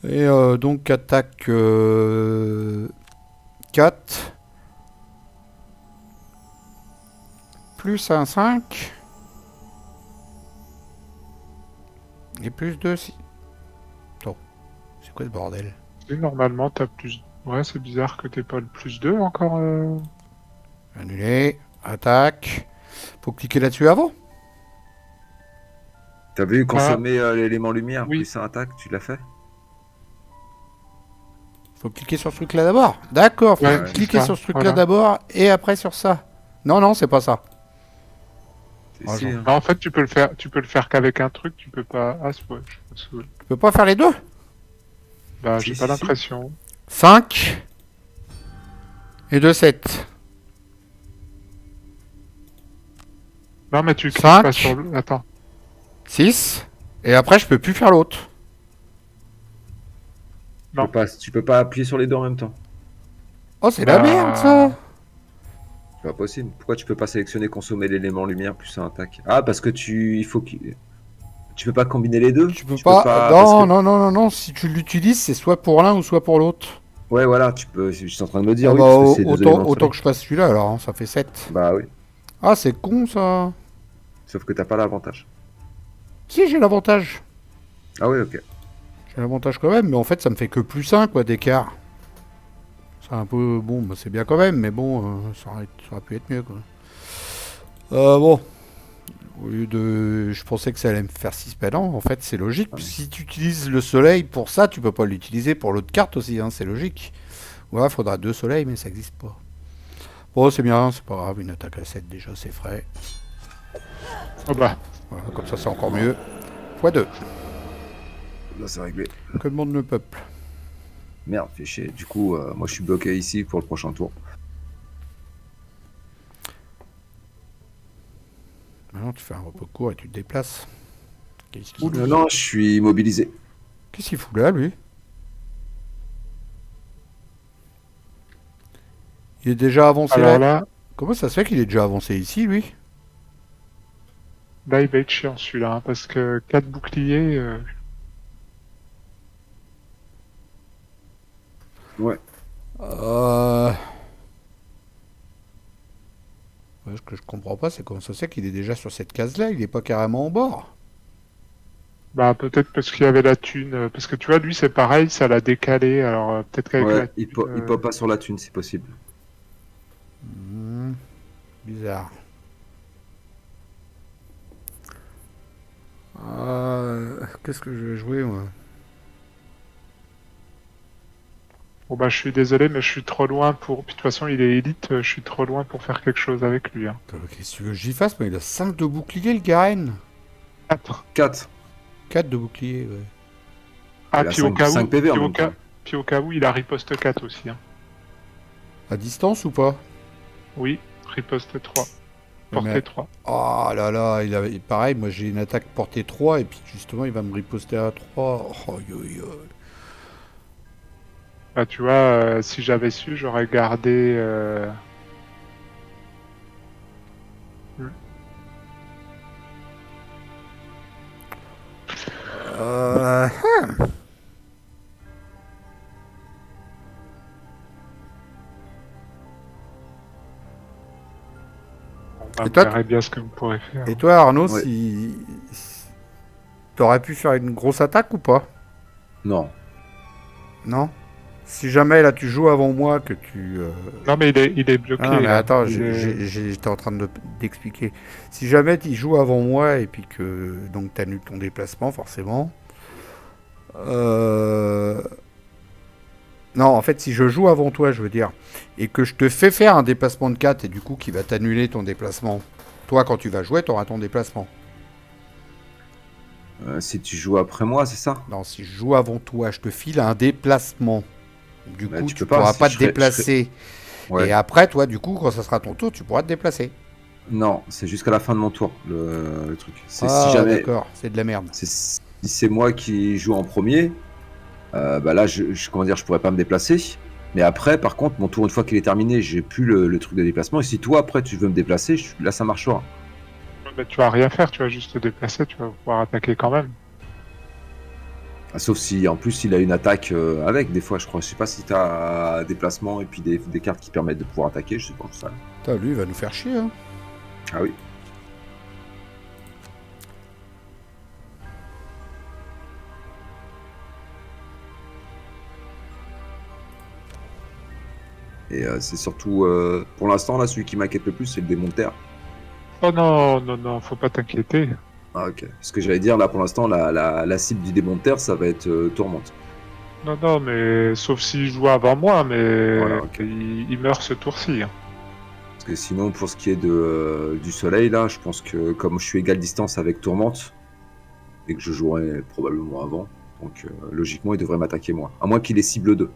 Et donc, attaque 4, plus un 5, et plus 2, si. Attends, c'est quoi ce bordel? Et normalement, t'as plus. Ouais, c'est bizarre que t'aies pas le plus 2 encore. Annulé, attaque. Faut cliquer là-dessus avant. T'as vu Ah, consommer l'élément lumière oui. plus un attaque, tu l'as fait? Faut cliquer sur ce truc-là d'abord. D'accord, faut Ouais, Ouais, c'est cliquer ça. sur ce truc-là Voilà. d'abord et après sur ça. Non, non, c'est pas ça. c'est Ah, si, genre, hein. Bah, en fait, tu peux le faire qu'avec un truc, tu peux pas. Ah, ouais, je sais pas. tu peux pas faire les deux? Bah, Si, j'ai pas si, si. l'impression. 5 et 2, 7. Non, mais tu cliques pas sur 5, le. Attends. 6. Et après, je peux plus faire l'autre. Non. Tu peux pas appuyer sur les deux en même temps. Oh, c'est la merde, ça. Bah. C'est pas possible. Pourquoi tu peux pas sélectionner consommer l'élément lumière plus un attaque? Ah, parce que tu peux pas combiner les deux? Tu peux Tu peux pas. pas. Parce que. Non, non, non, non, non. Si tu l'utilises, c'est soit pour l'un ou soit pour l'autre. Ouais, voilà, tu peux. Je suis en train de me dire Ah oui, bah, parce que c'est deux éléments de autant soleil. que je fasse celui-là, alors, hein, ça fait 7. Bah oui. Ah, c'est con, ça. Sauf que t'as pas l'avantage. Si, j'ai l'avantage. Ah oui, ok. J'ai l'avantage quand même, mais en fait, ça me fait que plus 1, quoi, d'écart. C'est un peu... Bon, bah, c'est bien quand même, mais bon, ça aurait pu être mieux, quoi. Bon, au lieu de... Je pensais que ça allait me faire 6 non, en fait, c'est logique. Si tu utilises le soleil pour ça, tu peux pas l'utiliser pour l'autre carte aussi, hein, c'est logique. Ouais, faudra 2 soleils, mais ça existe pas. Bon, c'est bien, c'est pas grave, une attaque à 7 déjà, c'est frais. Oh bah. Voilà, comme ça, c'est encore mieux. x2, Là, c'est réglé. que demande le peuple. Merde, fait chier. Du coup, moi, je suis bloqué ici pour le prochain tour. Maintenant, tu fais un repos court et tu te déplaces. Qu'est-ce Ouh qu'il là là, je suis immobilisé. Qu'est-ce qu'il fout là, lui? Il est déjà avancé Alors là. là, Comment ça se fait qu'il est déjà avancé ici, lui? là, il va être chiant celui-là, hein, parce que 4 boucliers. Ouais. Ce que je comprends pas, c'est comment ça se fait qu'il est déjà sur cette case-là, il est pas carrément en bord. Bah, peut-être parce qu'il y avait la thune. Parce que tu vois, lui, c'est pareil, ça l'a décalé. Alors, peut-être qu'avec Ouais, la il thune. pop pas sur la thune, c'est possible. Bizarre. Qu'est-ce que je vais jouer, moi? Bon, bah, je suis désolé, mais je suis trop loin pour. Puis, de toute façon, il est élite, je suis trop loin pour faire quelque chose avec lui. Hein. Qu'est-ce que tu veux que j'y fasse? Mais il a 5 de bouclier, le Garen. 4. 4. 4 de bouclier, ouais. Ah, Il a puis au 5, cas où. 5 PV en Puis au même cas, temps. puis au cas où, il a riposte 4 aussi. Hein. À distance ou pas? Oui, riposte 3. Ouais, Portée mais... 3. Oh là là, pareil, moi j'ai une attaque portée 3 et puis justement il va me riposter à 3. Oh, yo, yo. Bah, tu vois, si j'avais su, j'aurais gardé. Hmm. Euh... Vous toi, verrez bien ce que vous pourrez faire. Et toi, Arnaud, Ouais. si t'aurais pu faire une grosse attaque ou pas? Non. Non? Si jamais là tu joues avant moi, que tu. Non, mais il est Ah non, bloqué, mais là. attends, Il est... j'étais en train d'expliquer. Si jamais tu joues avant moi et puis que donc t'annules ton déplacement, forcément. Euh, Non, en fait, si je joue avant toi, je veux dire, et que je te fais faire un déplacement de 4 et du coup qui va t'annuler ton déplacement, toi, quand tu vas jouer, t'auras ton déplacement. Si tu joues après moi, c'est ça? Non, si je joue avant toi, je te file un déplacement. Du Bah, coup, tu tu peux pas. pourras Si pas te déplacer. Ouais. Et après, toi, du coup, quand ça sera ton tour, tu pourras te déplacer. Non, c'est jusqu'à la fin de mon tour, le truc. C'est si Ah, jamais. d'accord, c'est de la merde. Si c'est moi qui joue en premier, bah là, comment dire, je pourrais pas me déplacer. Mais après, par contre, mon tour, une fois qu'il est terminé, j'ai plus le truc de déplacement. Et si toi, après, tu veux me déplacer, là, ça marchera. Mais tu vas rien faire, tu vas juste te déplacer, tu vas pouvoir attaquer quand même. Ah, sauf si, en plus, il a une attaque avec, des fois, je crois. Je sais pas si tu as déplacement et puis des cartes qui permettent de pouvoir attaquer, je sais pas ça. Putain, lui, il va nous faire chier, hein. Ah oui. Et c'est surtout, pour l'instant, là, celui qui m'inquiète le plus, c'est le démon de terre. Oh non, non, non, faut pas t'inquiéter. Ah, ok. Ce que j'allais dire, là, pour l'instant, la cible du démon de terre, ça va être Tourmente. Non, non, mais sauf s'il joue avant moi, mais Voilà, ok. il meurt ce tour-ci, hein. Parce que sinon, pour ce qui est du soleil, là, je pense que comme je suis égale distance avec Tourmente, et que je jouerai probablement avant, donc logiquement, il devrait m'attaquer moi. À moins qu'il ait cible 2.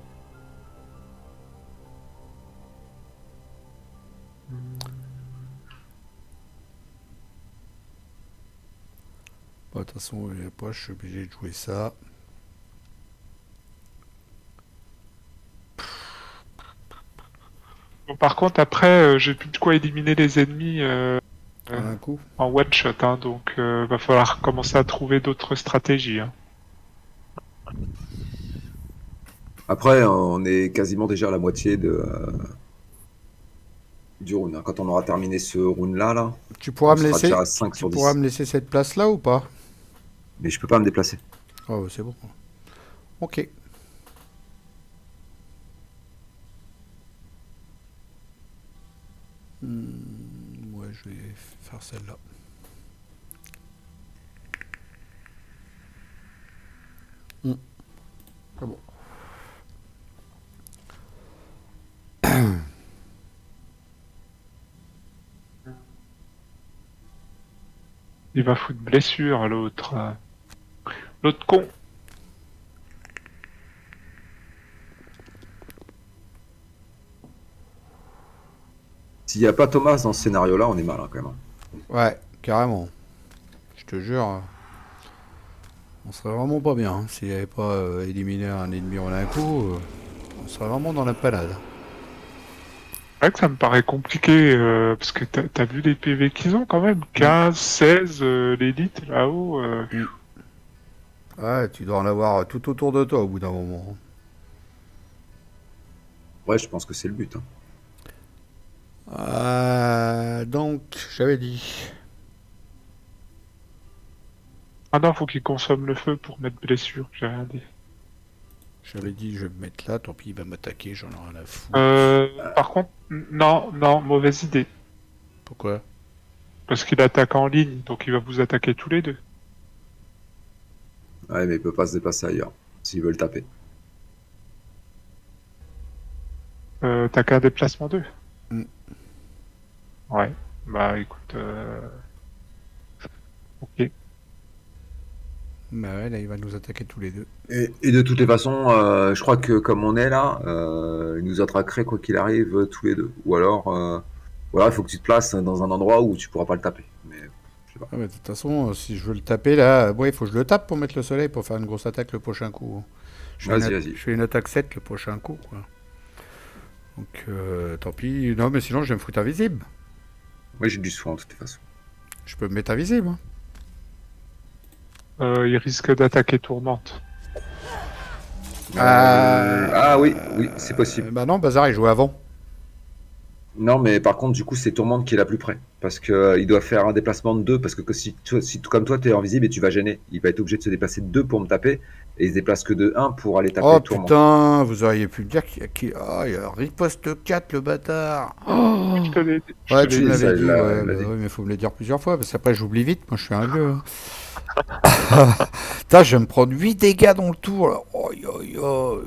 Bah, de toute façon, après, je suis obligé de jouer ça. Bon, par contre, après, j'ai plus de quoi éliminer les ennemis Un coup. en one shot, hein, donc va falloir commencer à trouver d'autres stratégies, hein. Après, on est quasiment déjà à la moitié du round, hein. Quand on aura terminé ce round-là, là, Tu pourras on me sera déjà laisser. à 5 Tu sur pourras 10. me laisser cette place-là ou pas? Mais je peux pas me déplacer. Oh, c'est bon. Ok. Ouais, je vais faire celle-là. Ah bon. Il va foutre blessure, l'autre. L'autre con. S'il n'y a pas Thomas dans ce scénario-là, on est mal, hein, quand même. Ouais, carrément. Je te jure, on serait vraiment pas bien, hein, s'il n'y avait pas éliminé un ennemi en un coup. On serait vraiment dans la panade. C'est vrai que ça me paraît compliqué, parce que t'as vu les PV qu'ils ont quand même. 15, 16, l'élite là-haut. Ouais, tu dois en avoir tout autour de toi au bout d'un moment. Ouais, je pense que c'est le but, hein. Donc, j'avais dit. Ah non, faut qu'il consomme le feu pour mettre blessure, j'ai rien dit. J'avais dit, je vais me mettre là, tant pis, il va m'attaquer, j'en ai rien à foutre. Par contre, non, non, mauvaise idée. Pourquoi? Parce qu'il attaque en ligne, donc il va vous attaquer tous les deux. Ouais, mais il peut pas se déplacer ailleurs, s'il veut le taper. T'as qu'un déplacement 2. Mm. Ouais, bah écoute, ok. Bah ouais, là, il va nous attaquer tous les deux. Et de toutes les façons, je crois que comme on est là, il nous attaquerait quoi qu'il arrive tous les deux. Ou alors, voilà, il faut que tu te places dans un endroit où tu pourras pas le taper. Mais je sais pas. Ah, mais de toute façon, si je veux le taper là, ouais, il faut que je le tape pour mettre le soleil pour faire une grosse attaque le prochain coup. Vas-y, vas-y. Je fais une attaque 7 le prochain coup, quoi. Donc, tant pis. Non, mais sinon, je vais me foutre invisible. Moi, j'ai du soin de toute façon. Je peux me mettre invisible, hein. Il risque d'attaquer Tourmente. Ah oui, oui, c'est possible. Bah non, Bazar, il jouait avant. Non, mais par contre, du coup, c'est Tourmente qui est la plus près. Parce que il doit faire un déplacement de 2. Parce que si comme toi, tu es invisible et tu vas gêner, il va être obligé de se déplacer de 2 pour me taper. Et il se déplace que de 1 pour aller Oh taper Tourmente. putain, vous auriez pu me dire qu'il y a riposte 4 le bâtard. Oui, Oh, je te l'ai dit. Je ouais, te tu l'ai me dit. l'avais Ça, dit, ouais, il l'a bah dit. ouais, mais faut me le dire plusieurs fois, parce qu'après j'oublie vite, moi je suis un vieux. Hein. Putain, je vais me prendre 8 dégâts dans le tour, là. Oh, yo, yo.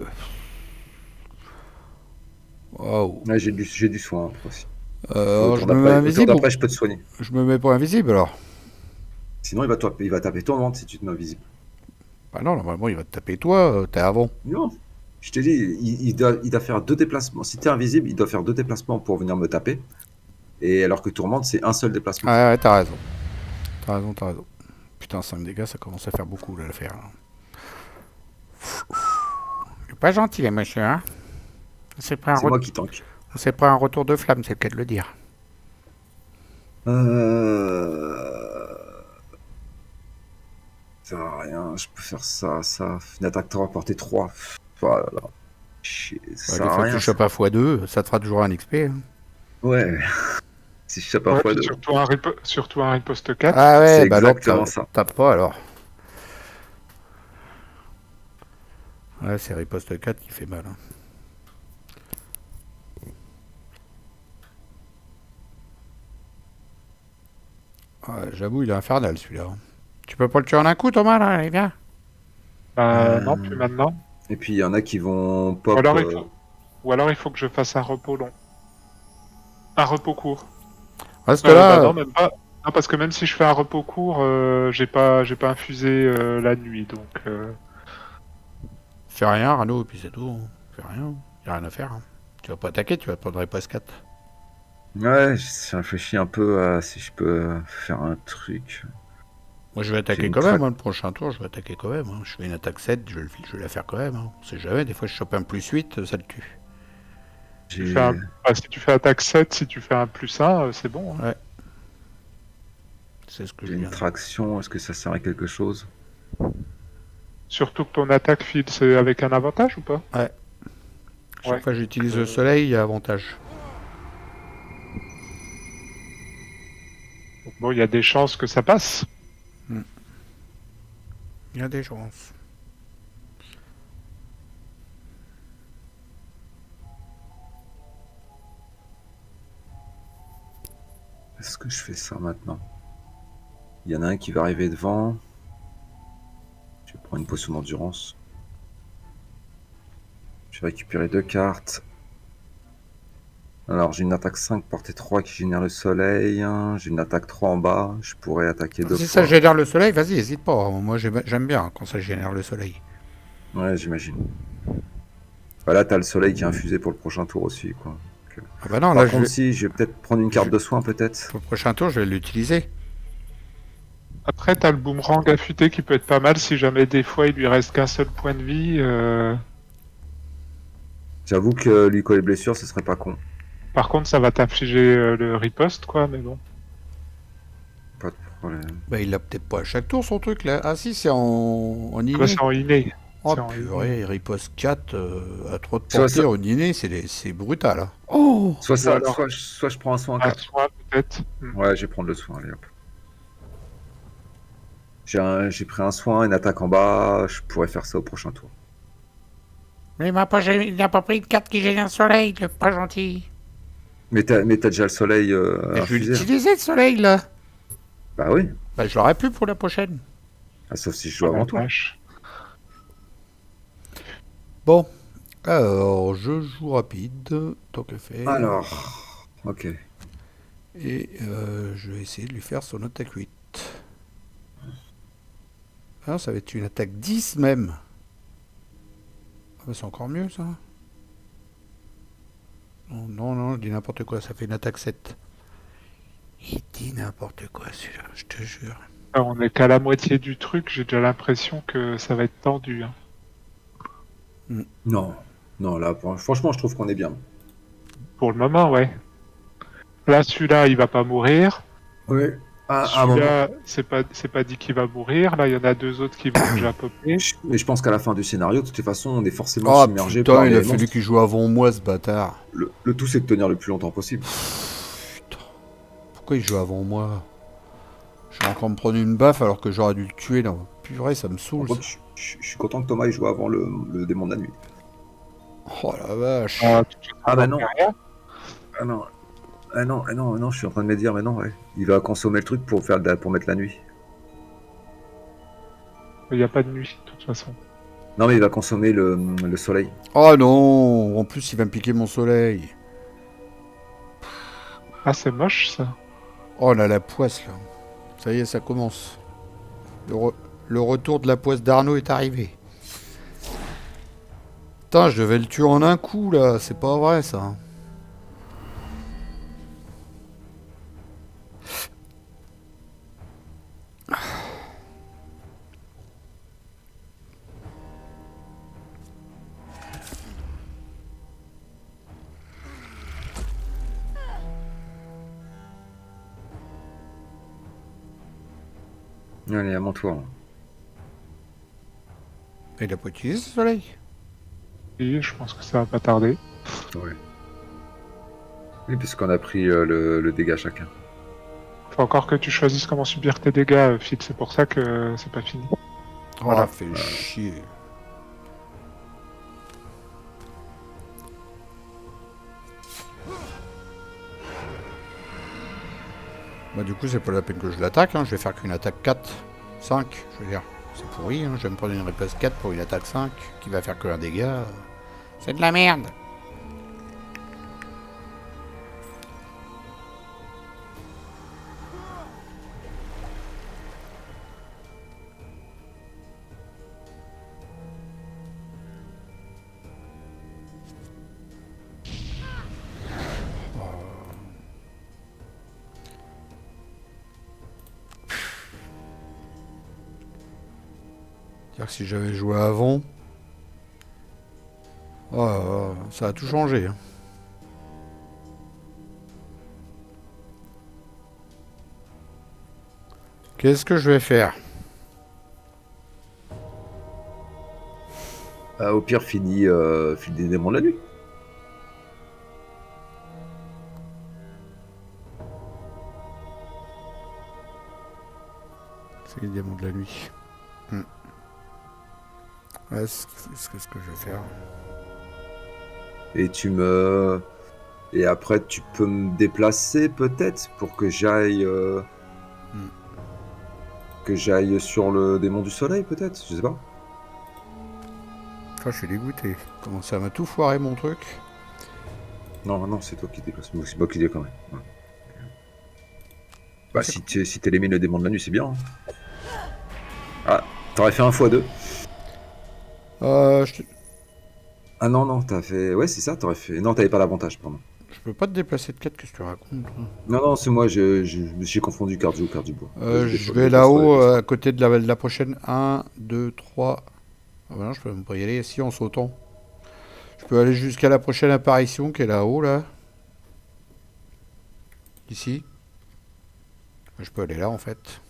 Waouh. Ouais, j'ai du soin après aussi. Alors, je me mets Au tour invisible ou d'après, je peux te soigner. je me mets pas invisible alors? Sinon, il va taper Tourmente si tu te mets invisible. Bah non, normalement il va te taper toi, t'es avant. Non. Je t'ai dit, il doit faire 2 déplacements. Si tu es invisible, il doit faire 2 déplacements pour venir me taper. Et alors que Tourmente, c'est un seul déplacement. Ouais, ouais, t'as raison. T'as raison, t'as raison. Putain, 5 dégâts, ça commence à faire beaucoup là, l'affaire. C'est pas gentil, les messieurs, hein. C'est pas un, C'est moi qui tank. c'est pas un retour de flamme, c'est le cas de le dire. Ça sert à rien, je peux faire ça, ça. Une attaque 3 portée 3. Voilà. Chier, ça Ouais, sert des à fois que rien. tu chopes à x2, ça te fera toujours un XP. Hein. Ouais, si je chope Ouais, parfois puis deux. surtout un riposte 4. Ah C'est ouais, bah alors exactement ça. tape pas alors. Ouais, c'est riposte 4 qui fait mal. Hein. Ouais, j'avoue, il est infernal celui-là. Hein. Tu peux pas le tuer en un coup, Thomas, là, allez, viens. Non, plus Euh, maintenant. Et puis il y en a qui vont Ou pop. alors, ou alors il faut que je fasse un repos long. Un repos court. Reste Bah là. non, même pas. Non, parce que même si je fais un repos court, j'ai pas infusé la nuit, donc... Fais rien, Rano, et puis c'est tout. Hein. Fais rien. Y a rien à faire. Hein. Tu vas pas attaquer, tu vas te prendre riposte 4. Ouais, je réfléchis un peu à si je peux faire un truc. Moi, je vais J'ai attaquer une quand même. traque. Hein. Le prochain tour, je vais attaquer quand même. Hein. Je fais une attaque 7, je vais la faire quand même. Hein. On sait jamais, des fois, je chope un plus 8, ça le tue. Tu fais J'ai si tu fais attaque 7, si tu fais un plus 1, c'est bon. Hein. Ouais. C'est ce que je j'ai une viens de dire. traction. Est-ce que ça sert à quelque chose? Surtout que ton attaque file, c'est avec un avantage ou pas? Ouais. Chaque Ouais. fois que j'utilise le soleil, il y a avantage. Donc bon, il y a des chances que ça passe. Il y a des chances. Est-ce que je fais ça maintenant? Il y en a un qui va arriver devant. Je vais prendre une potion d'endurance. Je vais récupérer 2 cartes. Alors j'ai une attaque 5 portée 3 qui génère le soleil. J'ai une attaque 3 en bas. Je pourrais attaquer 2 Si ça fois. génère le soleil, vas-y, hésite pas. Moi, j'aime bien quand ça génère le soleil. Ouais, j'imagine. Bah là, t'as le soleil qui est infusé pour le prochain tour aussi, quoi. Ah bah non, Par là, contre, si, je vais peut-être prendre une carte de soin, peut-être. pour le prochain tour, je vais l'utiliser. Après, t'as le boomerang affûté qui peut être pas mal si jamais des fois il lui reste qu'un seul point de vie. J'avoue que lui coller blessure, ce serait pas con. Par contre, ça va t'infliger le riposte, quoi, mais bon. Pas de problème. Bah, il l'a peut-être pas à chaque tour, son truc, là. Ah si, c'est en Toi, inné. c'est en inné. Oh C'est en inné. purée, riposte 4 à 3 de Soit portée ça- en inné, c'est brutal. Hein. Oh Soit Ou ça, alors- soit je prends un soin en Un 4. soin, peut-être. Ouais, je vais prendre le soin, allez hop. J'ai pris un soin, une attaque en bas, je pourrais faire ça au prochain tour. Mais il n'a pas pris une carte qui génère le soleil, il est pas gentil. Mais t'as déjà le soleil Mais je vais infusé. Là. l'utiliser, le soleil, là. Bah oui. Bah, je l'aurais pu pour la prochaine. Ah, sauf si je joue Oh la avant toi. vache. Bon, alors, je joue rapide, tant que faire. Alors, ok. Et je vais essayer de lui faire son attaque 8. Ah, ça va être une attaque 10 même. Ah, bah, c'est encore mieux ça. Non, non, non, je dis n'importe quoi, ça fait une attaque 7. Il dit n'importe quoi celui-là, je te jure. Alors, on est qu'à la moitié du truc, j'ai déjà l'impression que ça va être tendu. Hein. Non, non, là, franchement, je trouve qu'on est bien. Pour le moment, ouais. Là, celui-là, il va pas mourir. Oui. À un moment. Celui-là, c'est pas dit qu'il va mourir. Là, il y en a 2 autres qui vont déjà popper. Mais je pense qu'à la fin du scénario, de toute façon, on est forcément Oh submergé putain, par il a les fallu monstres. qu'il joue avant moi, ce bâtard. Le tout, c'est de tenir le plus longtemps possible. Putain, pourquoi il joue avant moi? Je vais encore me prendre une baffe alors que j'aurais dû le tuer là. Purée, ça me Par saoule. contre, Ça. je suis content que Thomas ait joué avant le démon de la nuit. Oh la vache. Tout de suite, Ah bah non. derrière. Ah non. Ah non, je suis en train de me dire, mais non, ouais. Il va consommer le truc pour pour mettre la nuit. Il n'y a pas de nuit, de toute façon. Non, mais il va consommer le soleil. Oh non, en plus il va me piquer mon soleil. Ah, c'est moche, ça. Oh là, la poisse là. Ça y est, ça commence. Le retour de la poisse d'Arnaud est arrivé. Putain, je devais le tuer en un coup là, c'est pas vrai ça. Allez, à mon tour. Il a pas utilisé ce soleil. Et je pense que ça va pas tarder. Ouais. Oui, puisqu'on a pris le dégât chacun. Faut encore que tu choisisses comment subir tes dégâts, Phil. C'est pour ça que c'est pas fini. Oh, Voilà. fait chier. Bah du coup c'est pas la peine que je l'attaque, hein. Je vais faire qu'une attaque 4, 5, je veux dire. C'est pourri, hein. Je vais me prendre une riposte 4 pour une attaque 5 qui va faire que un dégât. C'est de la merde. C'est-à-dire que si j'avais joué avant... Oh, ça a tout changé. Hein. Qu'est-ce que je vais faire? Au pire, fini des démons de la nuit. C'est les diamants de la nuit. Ouais, c'est ce que je vais faire. Et Et après, tu peux me déplacer peut-être pour que j'aille sur le démon du soleil peut-être, je sais pas. Enfin, je suis dégoûté. Comment ça m'a tout foiré mon truc? Non, non, c'est toi qui déplaces. C'est moi qui dis quand même. Ouais. Bah si t'élimines le démon de la nuit, c'est bien. Hein. Ah, t'aurais fait un x2. Je Ah non, non, t'as fait... Ouais, c'est ça, t'aurais fait... Non, t'avais pas l'avantage, pardon. peux pas te déplacer de 4, qu'est-ce que tu racontes? Toi Non, non, c'est moi, je me suis confondu cardio bois. je vais là-haut, à côté de la prochaine. 1, 2, 3... Ah bah non, je peux même pas y aller si en sautant. Je peux aller jusqu'à la prochaine apparition qui est là-haut, là. Ici. Je peux aller là, en fait.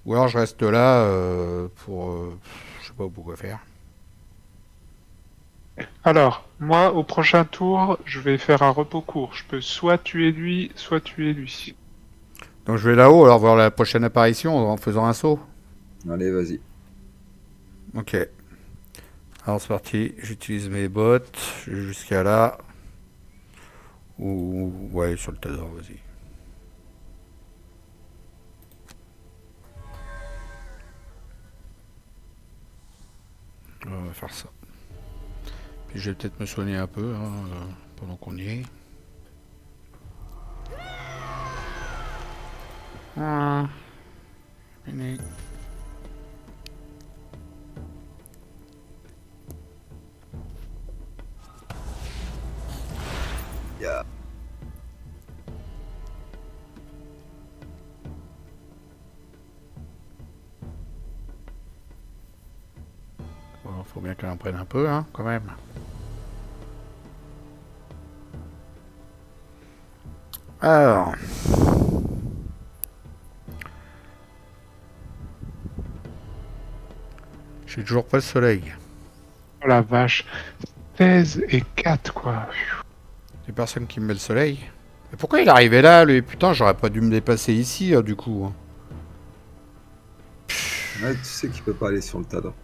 Ou alors je reste là pour... je sais pas pourquoi faire. Alors, moi, au prochain tour, je vais faire un repos court. Je peux soit tuer lui, soit tuer lui. Donc je vais là-haut, alors voir la prochaine apparition en faisant un saut. Allez, vas-y. Ok. Alors c'est parti, j'utilise mes bottes jusqu'à là. Ou... Ouais, sur le tas d'or, vas-y. On va faire ça. Puis je vais peut-être me soigner un peu hein, pendant qu'on y est. Ah. Fini. Yeah. Bon, faut bien qu'elle en prenne un peu, hein, quand même. Alors. J'ai toujours pas le soleil. Oh la vache. 16 et 4, quoi. Y'a personne qui me met le soleil. Mais pourquoi il est arrivé là, lui? Putain, j'aurais pas dû me déplacer ici, du coup. Hein. Ouais, tu sais qu'il peut pas aller sur le tas d'or.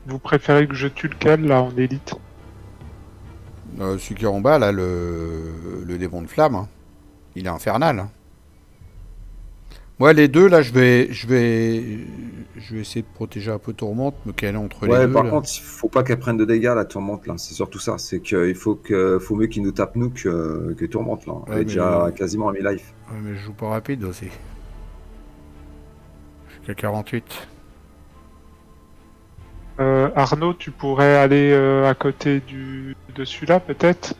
Vous préférez que je tue lequel, là, en élite? Celui qui est en bas, là, le démon de flamme, hein. Il est infernal. Hein. Moi, les deux, là, je vais essayer de protéger un peu Tourmente, me caler entre les Ouais, deux. par Là. contre, il faut pas qu'elle prenne de dégâts, la tourmente, là. C'est surtout ça. C'est qu'il faut mieux qu'il nous tape, nous, que tourmente, là. Elle Ouais, est déjà quasiment à mi-life. Ouais, mais je joue pas rapide aussi. Je suis qu'à 48. Arnaud, tu pourrais aller à côté de celui-là, peut-être?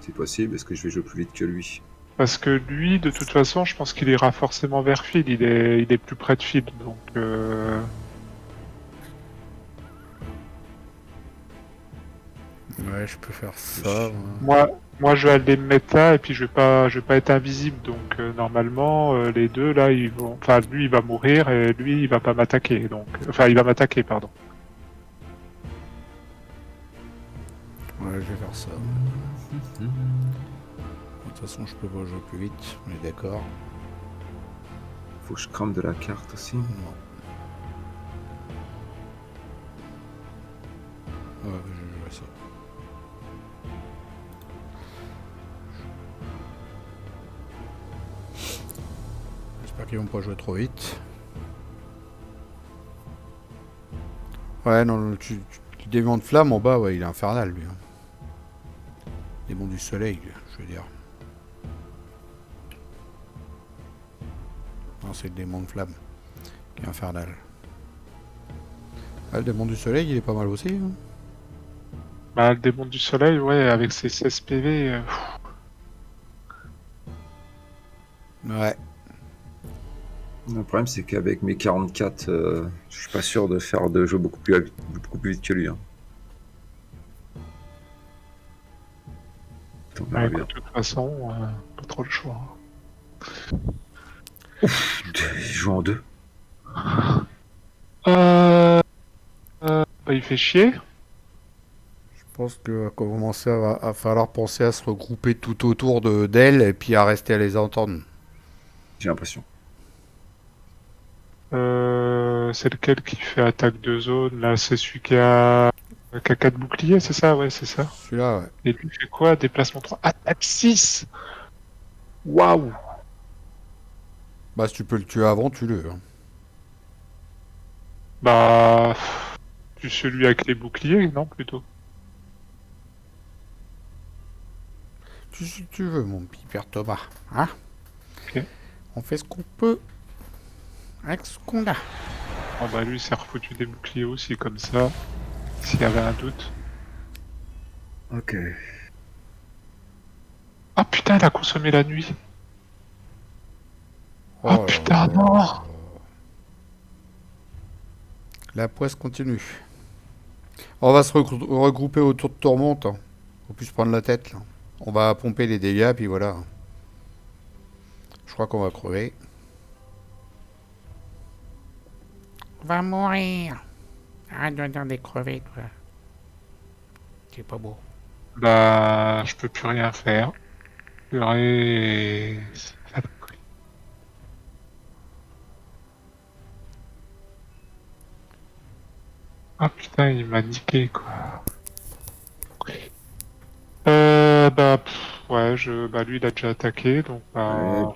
C'est possible, est-ce que je vais jouer plus vite que lui? Parce que lui, de toute façon, je pense qu'il ira forcément vers Phil. Il est plus près de Phil, donc... Ouais, je peux faire ça. Moi, je vais aller me mettre là, et puis je vais pas être invisible. Donc, normalement, les deux, là, ils vont... Enfin, lui, il va mourir, et lui, il va pas m'attaquer. Donc, enfin, il va m'attaquer, pardon. Ouais, je vais faire ça. De toute façon, je peux pas jouer plus vite, on est d'accord. Faut que je crame de la carte aussi. Non. Ouais, je vais jouer ça. J'espère qu'ils vont pas jouer trop vite. Ouais, non, le démon de flamme en bas, ouais, il est infernal, lui. Hein. Démon du soleil, lui, je veux dire. Non, c'est le démon de flamme qui est infernal. Ah, le démon du soleil, il est pas mal aussi. Hein. Bah, le démon du soleil, ouais, avec ses 16 PV... Ouais. Le problème, c'est qu'avec mes 44, je suis pas sûr de faire de jeu beaucoup plus vite que lui. Hein. On verra écoute, bien. de toute façon, pas trop le choix. Il joue en deux. Bah, il fait chier. Je pense qu'il va commencer à falloir penser à se regrouper tout autour d'elle et puis à rester à les entendre. J'ai l'impression. C'est lequel qui fait attaque de zone? Là, c'est celui qui a 4 boucliers, c'est ça? Ouais, c'est ça. Celui-là, ouais. Et lui fait quoi? Déplacement 3. Attaque 6! Waouh! Bah, si tu peux le tuer avant, tue-le. Hein. Bah. Tu celui avec les boucliers, non, plutôt? Si tu veux, mon pipère Thomas. Hein Ok. On fait ce qu'on peut avec ce qu'on a. Oh bah lui, il s'est refoutu des boucliers aussi, comme ça. S'il y avait un doute. Ok. Ah putain, il a consommé la nuit. Oh Ah là putain, là. non! La poisse continue. On va se regrouper autour de Tourmente. Hein. Faut plus se prendre la tête, là. On va pomper les dégâts, puis voilà. Je crois qu'on va crever. On va mourir. Arrête de dire des crevés, toi. C'est pas beau. Bah, je peux plus rien faire. Purée. Ah putain, il m'a niqué quoi. Ouais, bah lui il a déjà attaqué, donc bah.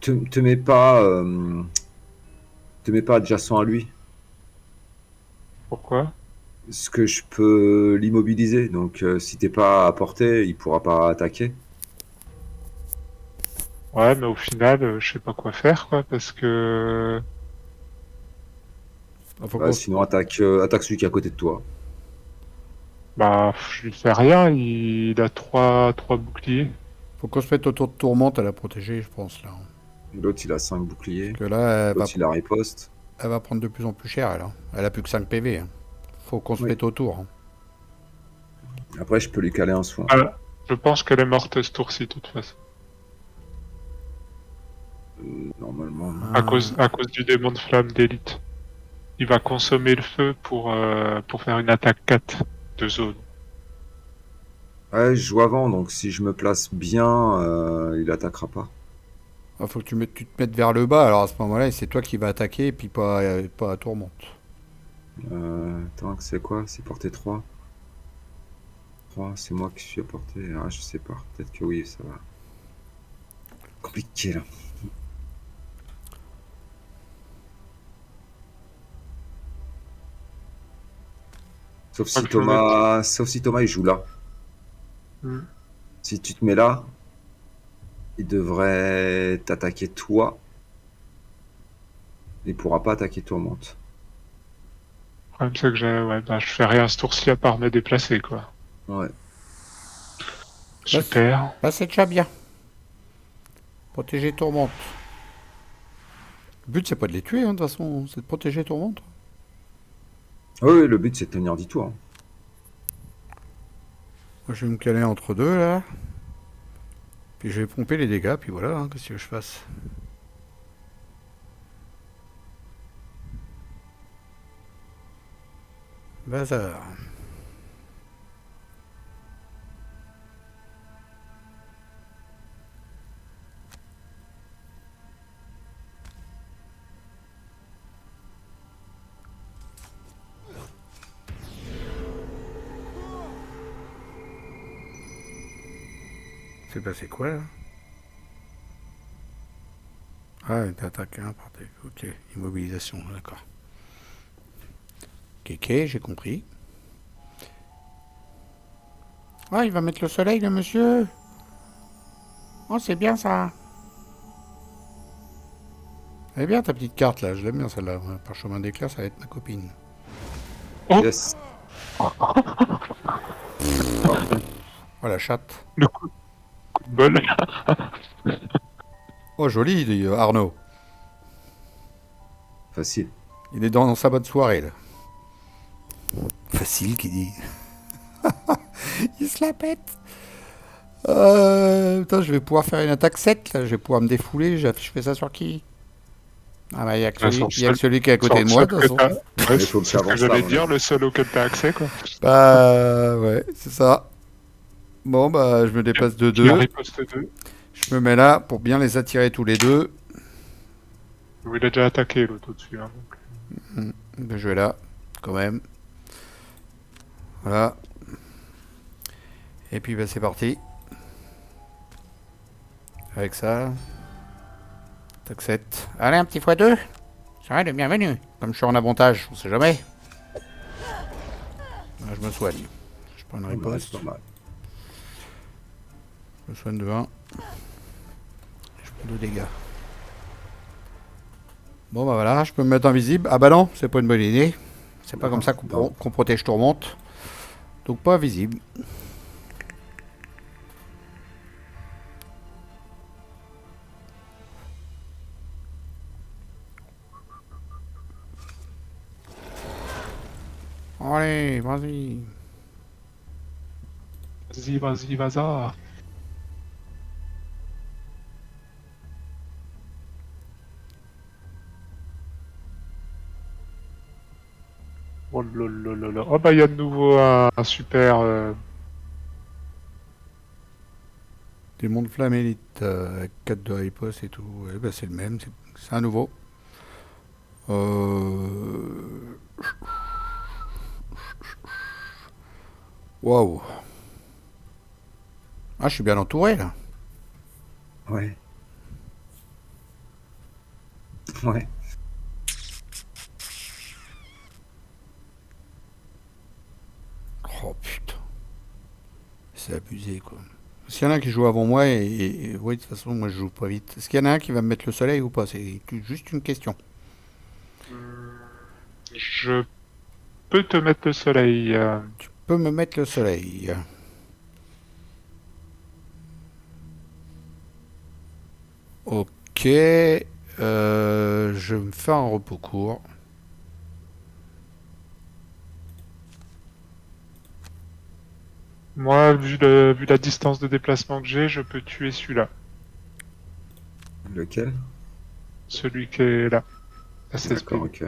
Te mets pas adjacent à lui. Pourquoi? Parce que je peux l'immobiliser. Donc si t'es pas à portée, il pourra pas attaquer. Ouais, mais au final, je sais pas quoi faire quoi, parce que. Sinon attaque celui qui est à côté de toi. Bah, je lui fais rien, il a trois boucliers. Faut qu'on se mette autour de Tourmente à la protéger, je pense, là. L'autre il a 5 boucliers. Parce que là, L'autre il a riposte. elle va prendre de plus en plus cher, elle. Hein. Elle a plus que 5 PV. Hein. Faut qu'on se Oui. mette autour. Hein. Après, je peux lui caler un soin. Je pense qu'elle est morte ce tour-ci, de toute façon. Normalement, non. À cause du démon de flamme d'élite. Il va consommer le feu pour faire une attaque 4 de zone. Ouais, je joue avant, donc si je me place bien, il attaquera pas. Il faut que tu te mettes vers le bas, alors à ce moment-là, c'est toi qui vas attaquer, et puis pas à tourmente. Attends, c'est quoi? C'est portée 3. 3, c'est moi qui suis à portée. Ah, je sais pas. Peut-être que oui, ça va. Compliqué là. Sauf si que je me mette- Thomas il joue là. Hmm. Si tu te mets là, il devrait t'attaquer toi. Il pourra pas attaquer Tourmente. Le problème, c'est que je fais rien ce tour-ci à part me déplacer, quoi. Ouais. Super. Bah, c'est déjà bien. Protéger tourmente. Le but, c'est pas de les tuer, hein, de toute façon, c'est de protéger tourmente. Oui, le but c'est de tenir 10 tours. Hein. Moi, je vais me caler entre deux, là. Puis je vais pomper les dégâts, puis voilà, hein, qu'est-ce que je fasse. Bazar. C'est passé quoi, là? Ah, une attaque, hein, par tes- Ok, immobilisation, d'accord. Kéké, j'ai compris. Ah, il va mettre le soleil, le monsieur. Oh, c'est bien ça. Elle est bien ta petite carte là, je l'aime bien celle-là. Parchemin d'éclair, ça va être ma copine. Oh, Yes. Oh la chatte. le coup de bol. Oh joli, dit Arnaud. Facile. Il est dans sa bonne soirée là. Facile qui dit. Il se la pète. Putain, je vais pouvoir faire une attaque 7 là, je vais pouvoir me défouler. Je fais ça sur qui? Ah bah, il n'y a, que celui- y a que celui qui est à côté de moi de toute façon. Ouais, Il faut que c'est ce ça que avance j'allais là, dire, le seul auquel t'as accès, quoi. Bah ouais, c'est ça. Bon bah, je me déplace de Qui a 2. riposte 2. Je me mets là pour bien les attirer tous les deux. Il a déjà attaqué l'autre au-dessus. Hein, donc. Je vais là, quand même. Voilà. Et puis bah, c'est parti. Avec ça. Tac 7. Allez, un petit x2. Ça va, de bienvenue. Comme je suis en avantage, on sait jamais. Là, je me soigne. Je prends une Pas mal, riposte. pas mal. Je me soigne de 1. Je prends 2 dégâts. Bon bah voilà, je peux me mettre invisible. Ah bah non, c'est pas une bonne idée. C'est pas comme ça qu'on protège tourmente. Donc pas visible. Allez, vas-y. Vas-y, vas-y. Oh là. Oh bah il y a de nouveau un super... Démon de flamme élite avec 4 de riposte et tout. Ouais, bah c'est le même, c'est un nouveau. Waouh. Ah, je suis bien entouré là. Ouais. Ouais. Oh putain. C'est abusé quoi. S'il y en a un qui joue avant moi, oui, de toute façon, moi je joue pas vite. Est-ce qu'il y en a un qui va me mettre le soleil ou pas? C'est juste une question. Je peux te mettre le soleil. Tu peux me mettre le soleil. Ok. Je me fais un repos court. Moi, vu la distance de déplacement que j'ai, je peux tuer celui-là. Lequel? Celui qui est là. À 16 D'accord, PV. ok.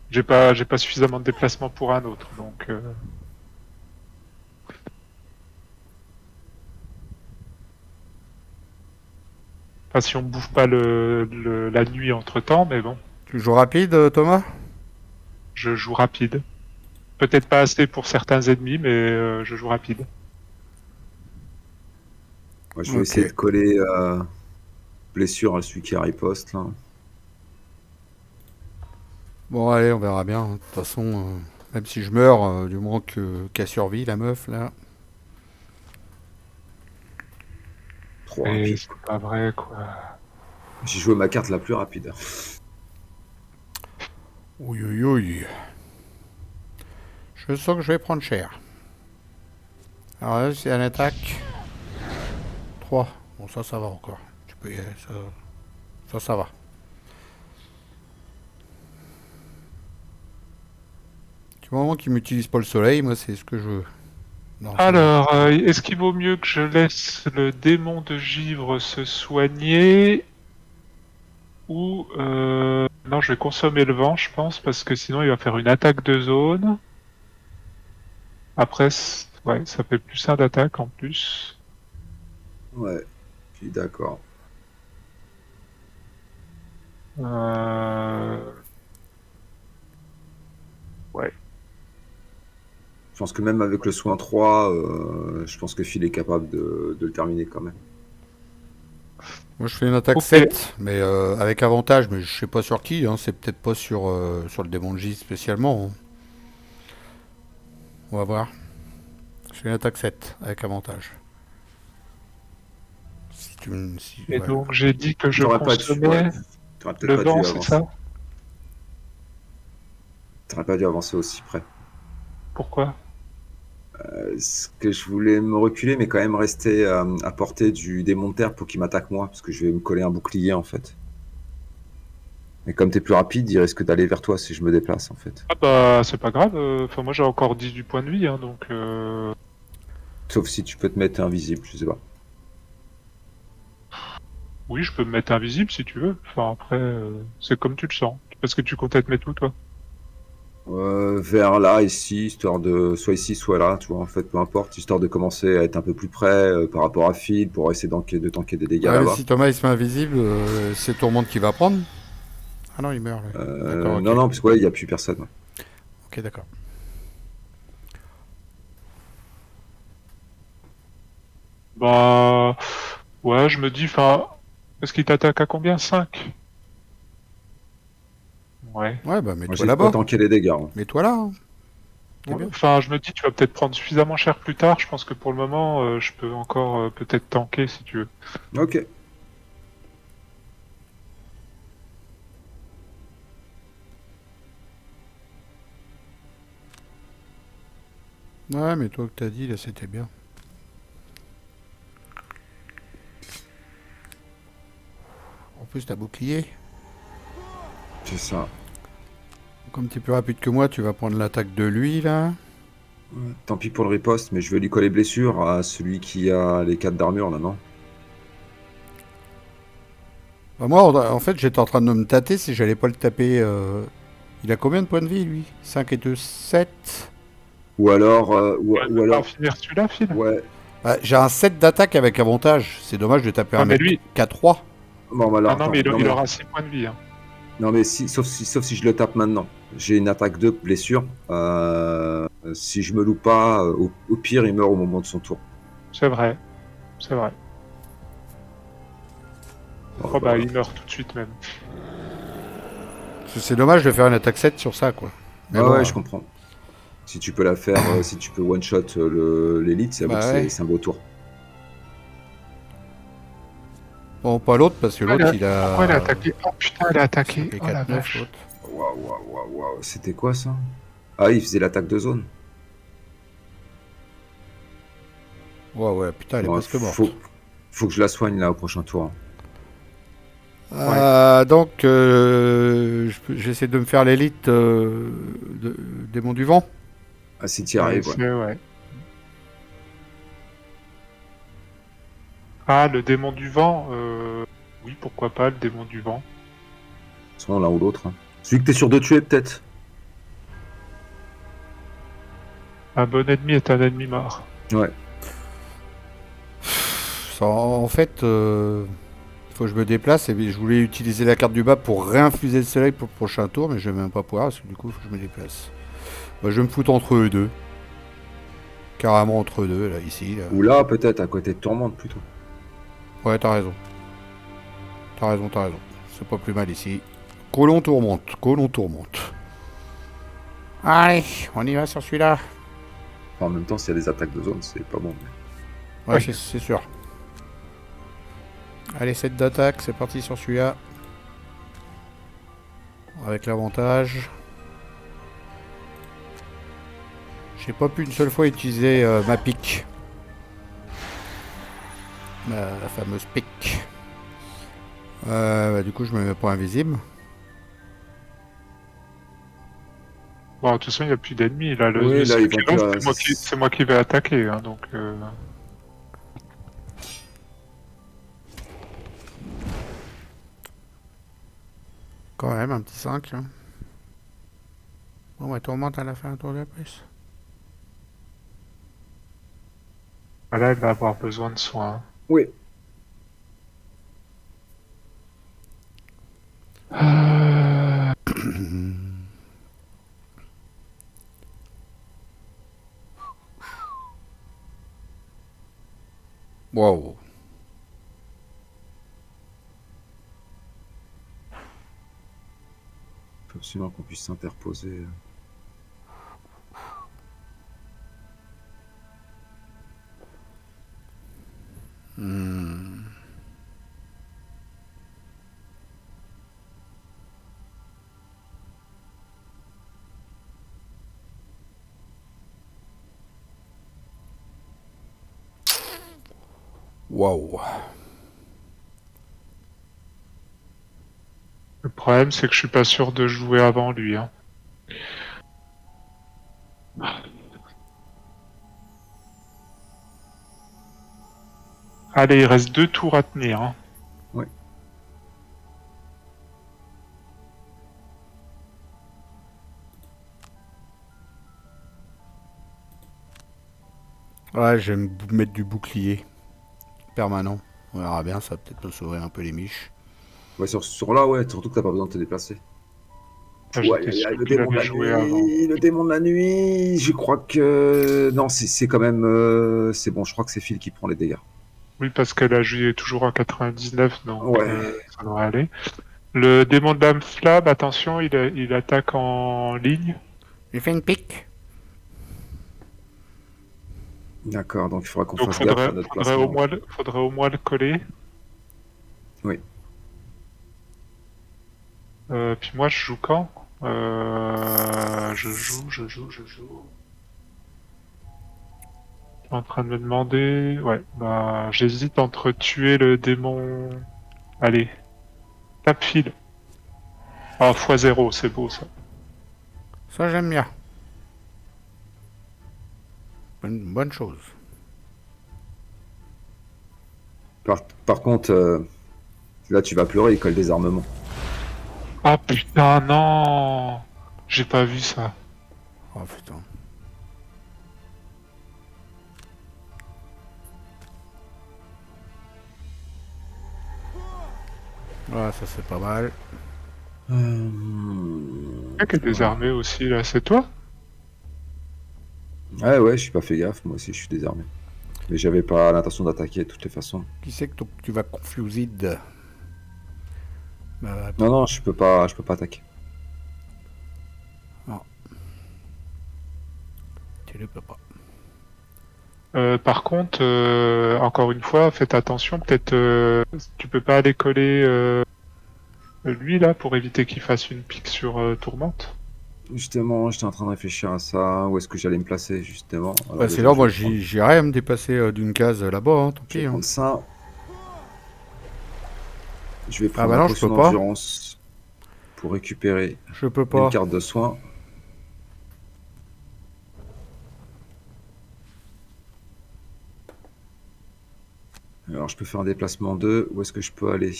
J'ai pas suffisamment de déplacement pour un autre, donc... Enfin, si on me bouffe pas la nuit entre-temps, mais bon, Tu joues rapide, Thomas? je joue rapide. Peut-être pas assez pour certains ennemis, mais je joue rapide. Moi, je vais Ok. essayer de coller blessure à celui qui riposte, là. Bon, allez, on verra bien. De toute façon, même si je meurs, du moment qu'elle survit, la meuf, là. Trop Et rapide. c'est pas vrai, quoi. J'ai joué ma carte la plus rapide. Oui, oui, oui. Je sens que je vais prendre cher. Alors là, c'est un attaque. 3. Bon, ça va encore. Tu peux y aller, ça va. Du moment qu'il m'utilise pas le soleil, moi, c'est ce que je veux. Non, c'est bon. Alors, est-ce qu'il vaut mieux que je laisse le démon de givre se soigner ou... Non, je vais consommer le vent, je pense, parce que sinon il va faire une attaque de zone. Après, ouais, ça fait plus un d'attaque en plus. Ouais, je suis d'accord. Euh... Ouais. Je pense que même avec le soin 3, je pense que Phil est capable de le terminer quand même. Moi, je fais une attaque Ok. 7, mais avec avantage, mais je sais pas sur qui, hein, c'est peut-être pas sur le démon de J spécialement, hein. On va voir. Je fais une attaque 7 avec avantage. Et Ouais. donc j'ai dit que je T'aurais pas dû, ouais, consommais t'aurais peut-être le pas vent, dû c'est ça? avancer. T'aurais pas dû avancer aussi près. Pourquoi? Ce que je voulais me reculer, mais quand même rester à portée du démon de terre pour qu'il m'attaque moi, parce que je vais me coller un bouclier en fait. Mais comme t'es plus rapide, il risque d'aller vers toi si je me déplace en fait. Ah bah c'est pas grave, enfin moi j'ai encore 18 points de vie, hein, donc Sauf si tu peux te mettre invisible, je sais pas. oui je peux me mettre invisible si tu veux. Enfin après c'est comme tu le sens. Parce que tu comptais te mettre où toi? Vers là, ici, histoire de soit ici, soit là, tu vois, en fait, peu importe, histoire de commencer à être un peu plus près par rapport à Phil pour essayer de tanker des dégâts Ouais, mais là-bas. si Thomas il se met invisible, c'est Tourmente qui va prendre. Ah non, il meurt, lui. D'accord, ok. Non, non, parce que ouais, il n'y a plus personne. Ouais. Ok, d'accord. Bah ouais je me dis, enfin, est-ce qu'il t'attaque à combien? 5? Ouais. Ouais, bah Moi, mets-toi j'ai de quoi là-bas. tanker les dégâts. Hein. Mets-toi là, hein. T'es Ouais, bien. enfin je me dis tu vas peut-être prendre suffisamment cher plus tard, je pense que pour le moment je peux encore peut-être tanker si tu veux. Ok. Ouais, mais toi que t'as dit, là, c'était bien. En plus, t'as bouclier. C'est ça. Comme t'es plus rapide que moi, tu vas prendre l'attaque de lui, là. Ouais. Tant pis pour le riposte, mais je vais lui coller blessure à celui qui a les 4 d'armure là, non? Bah, moi, en fait, j'étais en train de me tâter si j'allais pas le taper. Il a combien de points de vie, lui? 5 et 2, 7. Ou alors, Tu ou vas pas alors, finir celui-là, Phil? ouais. Bah, j'ai un 7 d'attaque avec avantage. C'est dommage de taper un Ouais mais mec lui, Bon, K3. bah alors, ah non mais attends, non il mais, aura 6 points de vie, hein. non mais si, sauf si je le tape maintenant. J'ai une attaque de blessure. Si je me loupe pas, au pire, il meurt au moment de son tour. C'est vrai, c'est vrai. Bon, Oh bah bah, il meurt tout de suite même. C'est dommage de faire une attaque 7 sur ça, quoi. Mais ouais, bon, ouais, je comprends. Si tu peux la faire, si tu peux one shot l'élite, c'est bah ouais. c'est un beau tour. Bon, pas l'autre, parce que l'autre, il Pourquoi elle a a attaqué? Oh putain, elle a attaqué. fait Oh la 4-9, vache. l'autre. Waouh, waouh, waouh, waouh. C'était quoi ça? Ah, il faisait l'attaque de zone. Ouais, ouais, putain, elle est Bon, presque morte. faut que je la soigne là au prochain tour. Ouais. Donc, j'essaie de me faire l'élite démon du vent. Ah, si tu y Ouais, arrives, ouais. c'est ouais. Ah, le démon du vent. Oui, pourquoi pas, le démon du vent. Soit l'un ou l'autre. Hein. Celui que t'es sûr de tuer, peut-être. Un bon ennemi est un ennemi mort. Ouais. En fait, faut que je me déplace. Et je voulais utiliser la carte du bas pour réinfuser le soleil pour le prochain tour, mais je vais même pas pouvoir parce que du coup, il faut que je me déplace. Bah, je vais me foutre entre eux deux. Carrément entre eux deux, là, ici. Là. Ou là, peut-être, à côté de Tourmente, plutôt. Ouais, t'as raison. T'as raison, t'as raison. C'est pas plus mal ici. Colon tourmente, colon tourmente. Allez, on y va sur celui-là. Enfin, en même temps, s'il y a des attaques de zone, c'est pas bon. Mais... Ouais, Oui. c'est sûr. Allez, 7 d'attaque, c'est parti sur celui-là. Avec l'avantage. J'ai pas pu une seule fois utiliser ma pique. La fameuse pique. Bah, du coup, je me mets pas invisible. Bon, de toute façon, il n'y a plus d'ennemis. Là, le Oui, là, seul ils qui vont plus... reste, c'est moi qui vais attaquer. Hein, donc, Quand même, un petit 5. Hein. Bon, bah, tourmente à la fin un tour de plus. voilà, elle va avoir besoin de soins. Oui. Euh, Wow. Faut absolument qu'on puisse s'interposer. Hmm. Wow. Le problème, c'est que je suis pas sûr de jouer avant lui. Hein. Allez, il reste 2 tours à tenir. Hein. Ouais. Ouais, je vais me mettre du bouclier permanent. On verra bien, ça va peut-être me sauver un peu les miches. Ouais, sur là, ouais, surtout que t'as pas besoin de te déplacer. Ah, Ouais, j'étais sûr le qu'il démon de avait la joué avant. nuit, le démon de la nuit, je crois que... Non, c'est quand même... c'est bon, je crois que c'est Phil qui prend les dégâts. Oui, parce qu'elle a joué toujours en 99, donc Ouais. ça devrait aller. Le démon de l'âme flamme, attention, il attaque en ligne. J'ai fait une pique. D'accord, donc il faudra qu'on Donc fasse gaffe à notre placement. faudrait au moins le coller. Oui. Puis moi, je joue quand Je joue. Je suis en train de me demander. Ouais, bah, j'hésite entre tuer le démon. Allez, tape fil. Ah, x0, c'est beau ça. Ça, j'aime bien. Bonne chose. Par contre, là tu vas pleurer, il colle des armements. Ah putain, non. J'ai pas vu ça. Oh putain. Ouais, ça c'est pas mal. Qui est désarmé aussi là, c'est toi? Ouais, ouais, je suis pas fait gaffe, moi aussi je suis désarmé. Mais j'avais pas l'intention d'attaquer de toutes les façons. Qui c'est que tu vas confused? Bah, Non, non, je peux pas attaquer. tu ne peux pas. Par contre, encore une fois, faites attention, peut-être tu peux pas aller coller lui là pour éviter qu'il fasse une pique sur Tourmente. Justement, j'étais en train de réfléchir à ça, où est-ce que j'allais me placer justement. Alors Bah, c'est déjà, là, moi j'irai me dépasser d'une case là-bas, hein, tant je vais pis. Hein. prendre ça. Je vais Ah prendre bah la non, je potion peux pas. d'endurance pour récupérer Je peux une pas. carte de soin. Alors, je peux faire un déplacement 2. Où est-ce que je peux aller?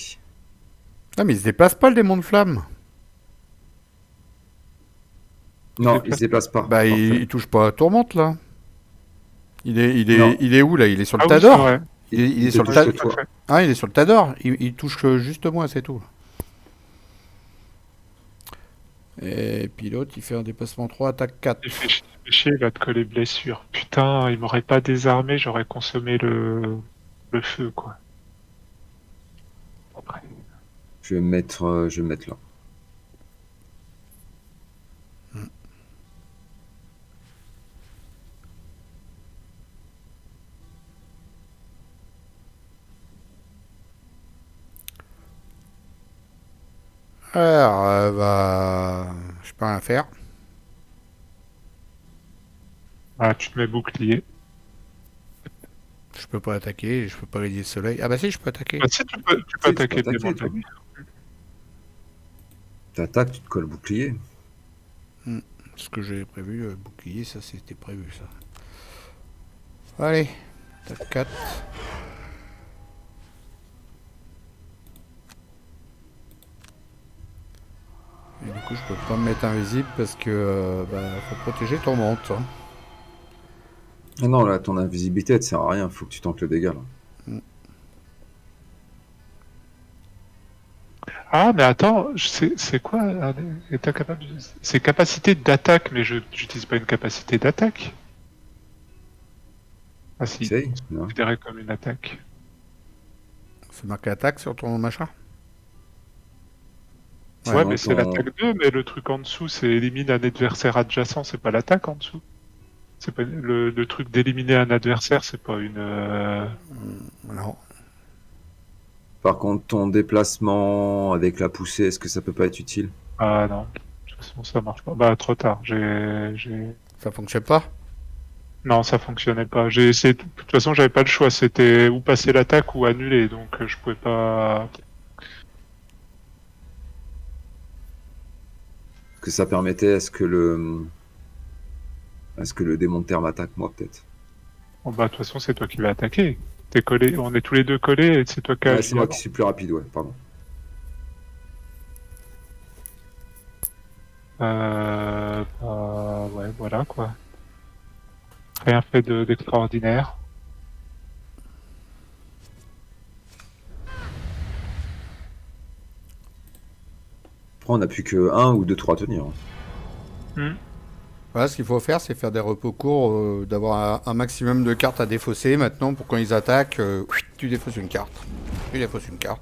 Ah, mais il se déplace pas le démon de flamme. Non, il se déplace pas. Bah, Parfait. il touche pas à Tourmente, là. Non. Il est où, là? Il est sur le Ah tas oui, c'est d'or. vrai. Il est Il te sur le touche tas... que Tout à toi. fait. Ah, il est sur le tas d'or. Il touche juste moi, c'est tout. Et puis l'autre, il fait un déplacement 3, attaque 4. Il fait chier, il va te coller blessure. Putain, il m'aurait pas désarmé, j'aurais consommé le feu, quoi. Après. Je vais me mettre là. Alors, bah... Je peux rien faire. Ah, tu te mets bouclier. Je peux pas attaquer, je peux pas radier le soleil. Ah bah si, je peux attaquer. Bah, si, tu peux Si, tu peux attaquer le attaquer, démon de toi. la nuit. T'attaques, tu te colles bouclier. Ce que j'avais prévu, bouclier, ça c'était prévu ça. Allez, attaque 4. Et du coup, je peux pas me mettre invisible parce que bah, faut protéger Tourmente. Hein. Ah non, là, ton invisibilité, elle te sert à rien. Faut que tu tentes le dégât, là. Ah, mais attends, c'est quoi état capable c'est capacité d'attaque, mais je j'utilise pas une capacité d'attaque. Ah si, Essaye, non. considéré comme une attaque. C'est marqué attaque sur ton machin. Ouais, non, mais c'est ton- l'attaque 2, mais le truc en dessous, c'est élimine un adversaire adjacent, c'est pas l'attaque en dessous. C'est pas le truc d'éliminer un adversaire, c'est pas une. Non. Par contre, ton déplacement avec la poussée, est-ce que ça peut pas être utile? Ah non, de toute façon ça marche pas. Bah trop tard. J'ai. Ça fonctionne pas. Non, ça fonctionnait pas. J'ai essayé. De toute façon, j'avais pas le choix. C'était ou passer l'attaque ou annuler, donc je pouvais pas. Est-ce que ça permettait, est-ce que le démon de terre m'attaque, moi, peut-être? Bon, bah de toute façon, c'est toi qui vas attaquer. T'es collé. On est tous les deux collés et c'est toi qui as Ouais, agi c'est moi avant. qui suis plus rapide, ouais, pardon. Bah, ouais, voilà quoi. Rien fait d'extraordinaire. Après, on n'a plus que 1 ou 2 tours à tenir. Voilà, ce qu'il faut faire, c'est faire des repos courts, d'avoir un maximum de cartes à défausser. Maintenant, pour quand ils attaquent, tu défausses une carte. Tu défausses une carte.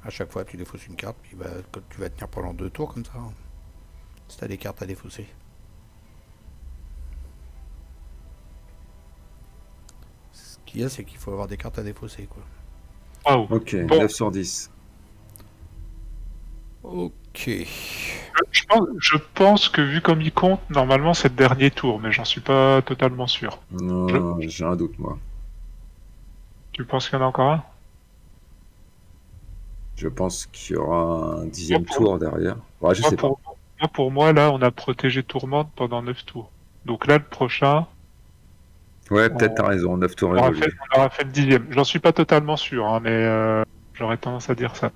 À chaque fois, tu défausses une carte, puis bah, tu vas tenir pendant 2 tours comme ça. Hein. Si t'as des cartes à défausser. Ce qu'il y a, c'est qu'il faut avoir des cartes à défausser, quoi. Waouh. Ok, Bon. 9 sur 10. Ok. Je pense que vu comme il compte, normalement c'est le dernier tour, mais j'en suis pas totalement sûr. Non, j'ai un doute, moi. Tu penses qu'il y en a encore un? Je pense qu'il y aura un 10e Moi, pour- tour derrière. Ouais, je sais pas. Pour moi, là, on a protégé Tourmente pendant 9 tours. Donc là, le prochain, Ouais, peut-être t'as raison, 9 tours on aura révolus. on aura fait le 10e. J'en suis pas totalement sûr, hein, mais j'aurais tendance à dire ça.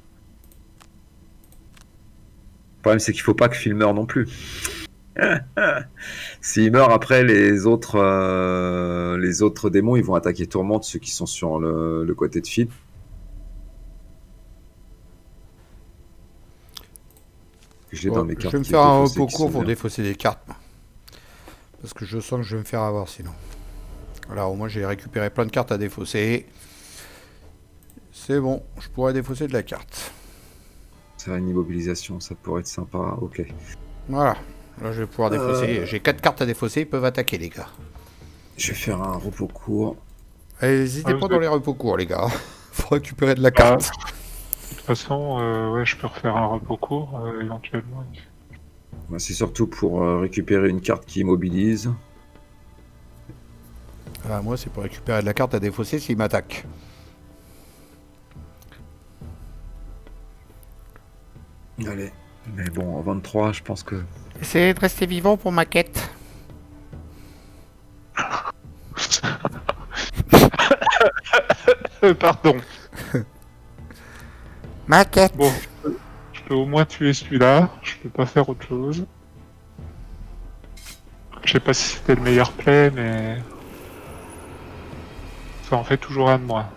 Le problème, c'est qu'il faut pas que Phil meure non plus. S'il meurt, après, les autres démons, ils vont attaquer Tourmente, ceux qui sont sur le côté de Phil. J'ai dans mes Je cartes vais me qui faire un défaussées, repos qui court sont pour bien. défausser des cartes. Parce que je sens que je vais me faire avoir sinon. Voilà, au moins j'ai récupéré plein de cartes à défausser. C'est bon, je pourrais défausser de la carte. Ça a une immobilisation, ça pourrait être sympa. Ok. Voilà, là je vais pouvoir défausser. J'ai 4 cartes à défausser, ils peuvent attaquer les gars. Je vais faire un repos court. Allez, n'hésitez Ouais, pas vous dans êtes- les repos courts les gars. Faut récupérer de la Ah, carte. de toute façon, ouais, je peux refaire un repos court, éventuellement. Bah, c'est surtout pour récupérer une carte qui immobilise. Ah, moi c'est pour récupérer de la carte à défausser s'ils m'attaquent. Allez. Mais bon, en 23, je pense que... Essayez de rester vivant pour ma quête. Pardon. Ma tête. Bon, je peux au moins tuer celui-là. Je peux pas faire autre chose. Je sais pas si c'était le meilleur play, mais... Ça en fait toujours un de moins.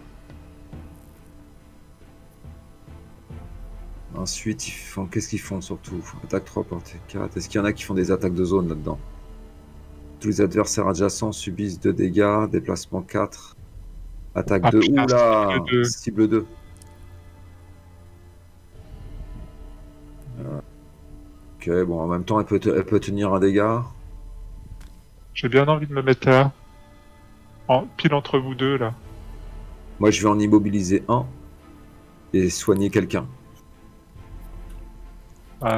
Ensuite, qu'est-ce qu'ils font surtout? Attaque 3, portée 4. Est-ce qu'il y en a qui font des attaques de zone là-dedans? Tous les adversaires adjacents subissent 2 dégâts, déplacement 4, attaque Ah 2. putain, Oula, cible 2. cible 2. Ok, bon, en même temps, elle peut tenir un dégât. J'ai bien envie de me mettre là. Pile entre vous deux, là. Moi, je vais en immobiliser un et soigner quelqu'un.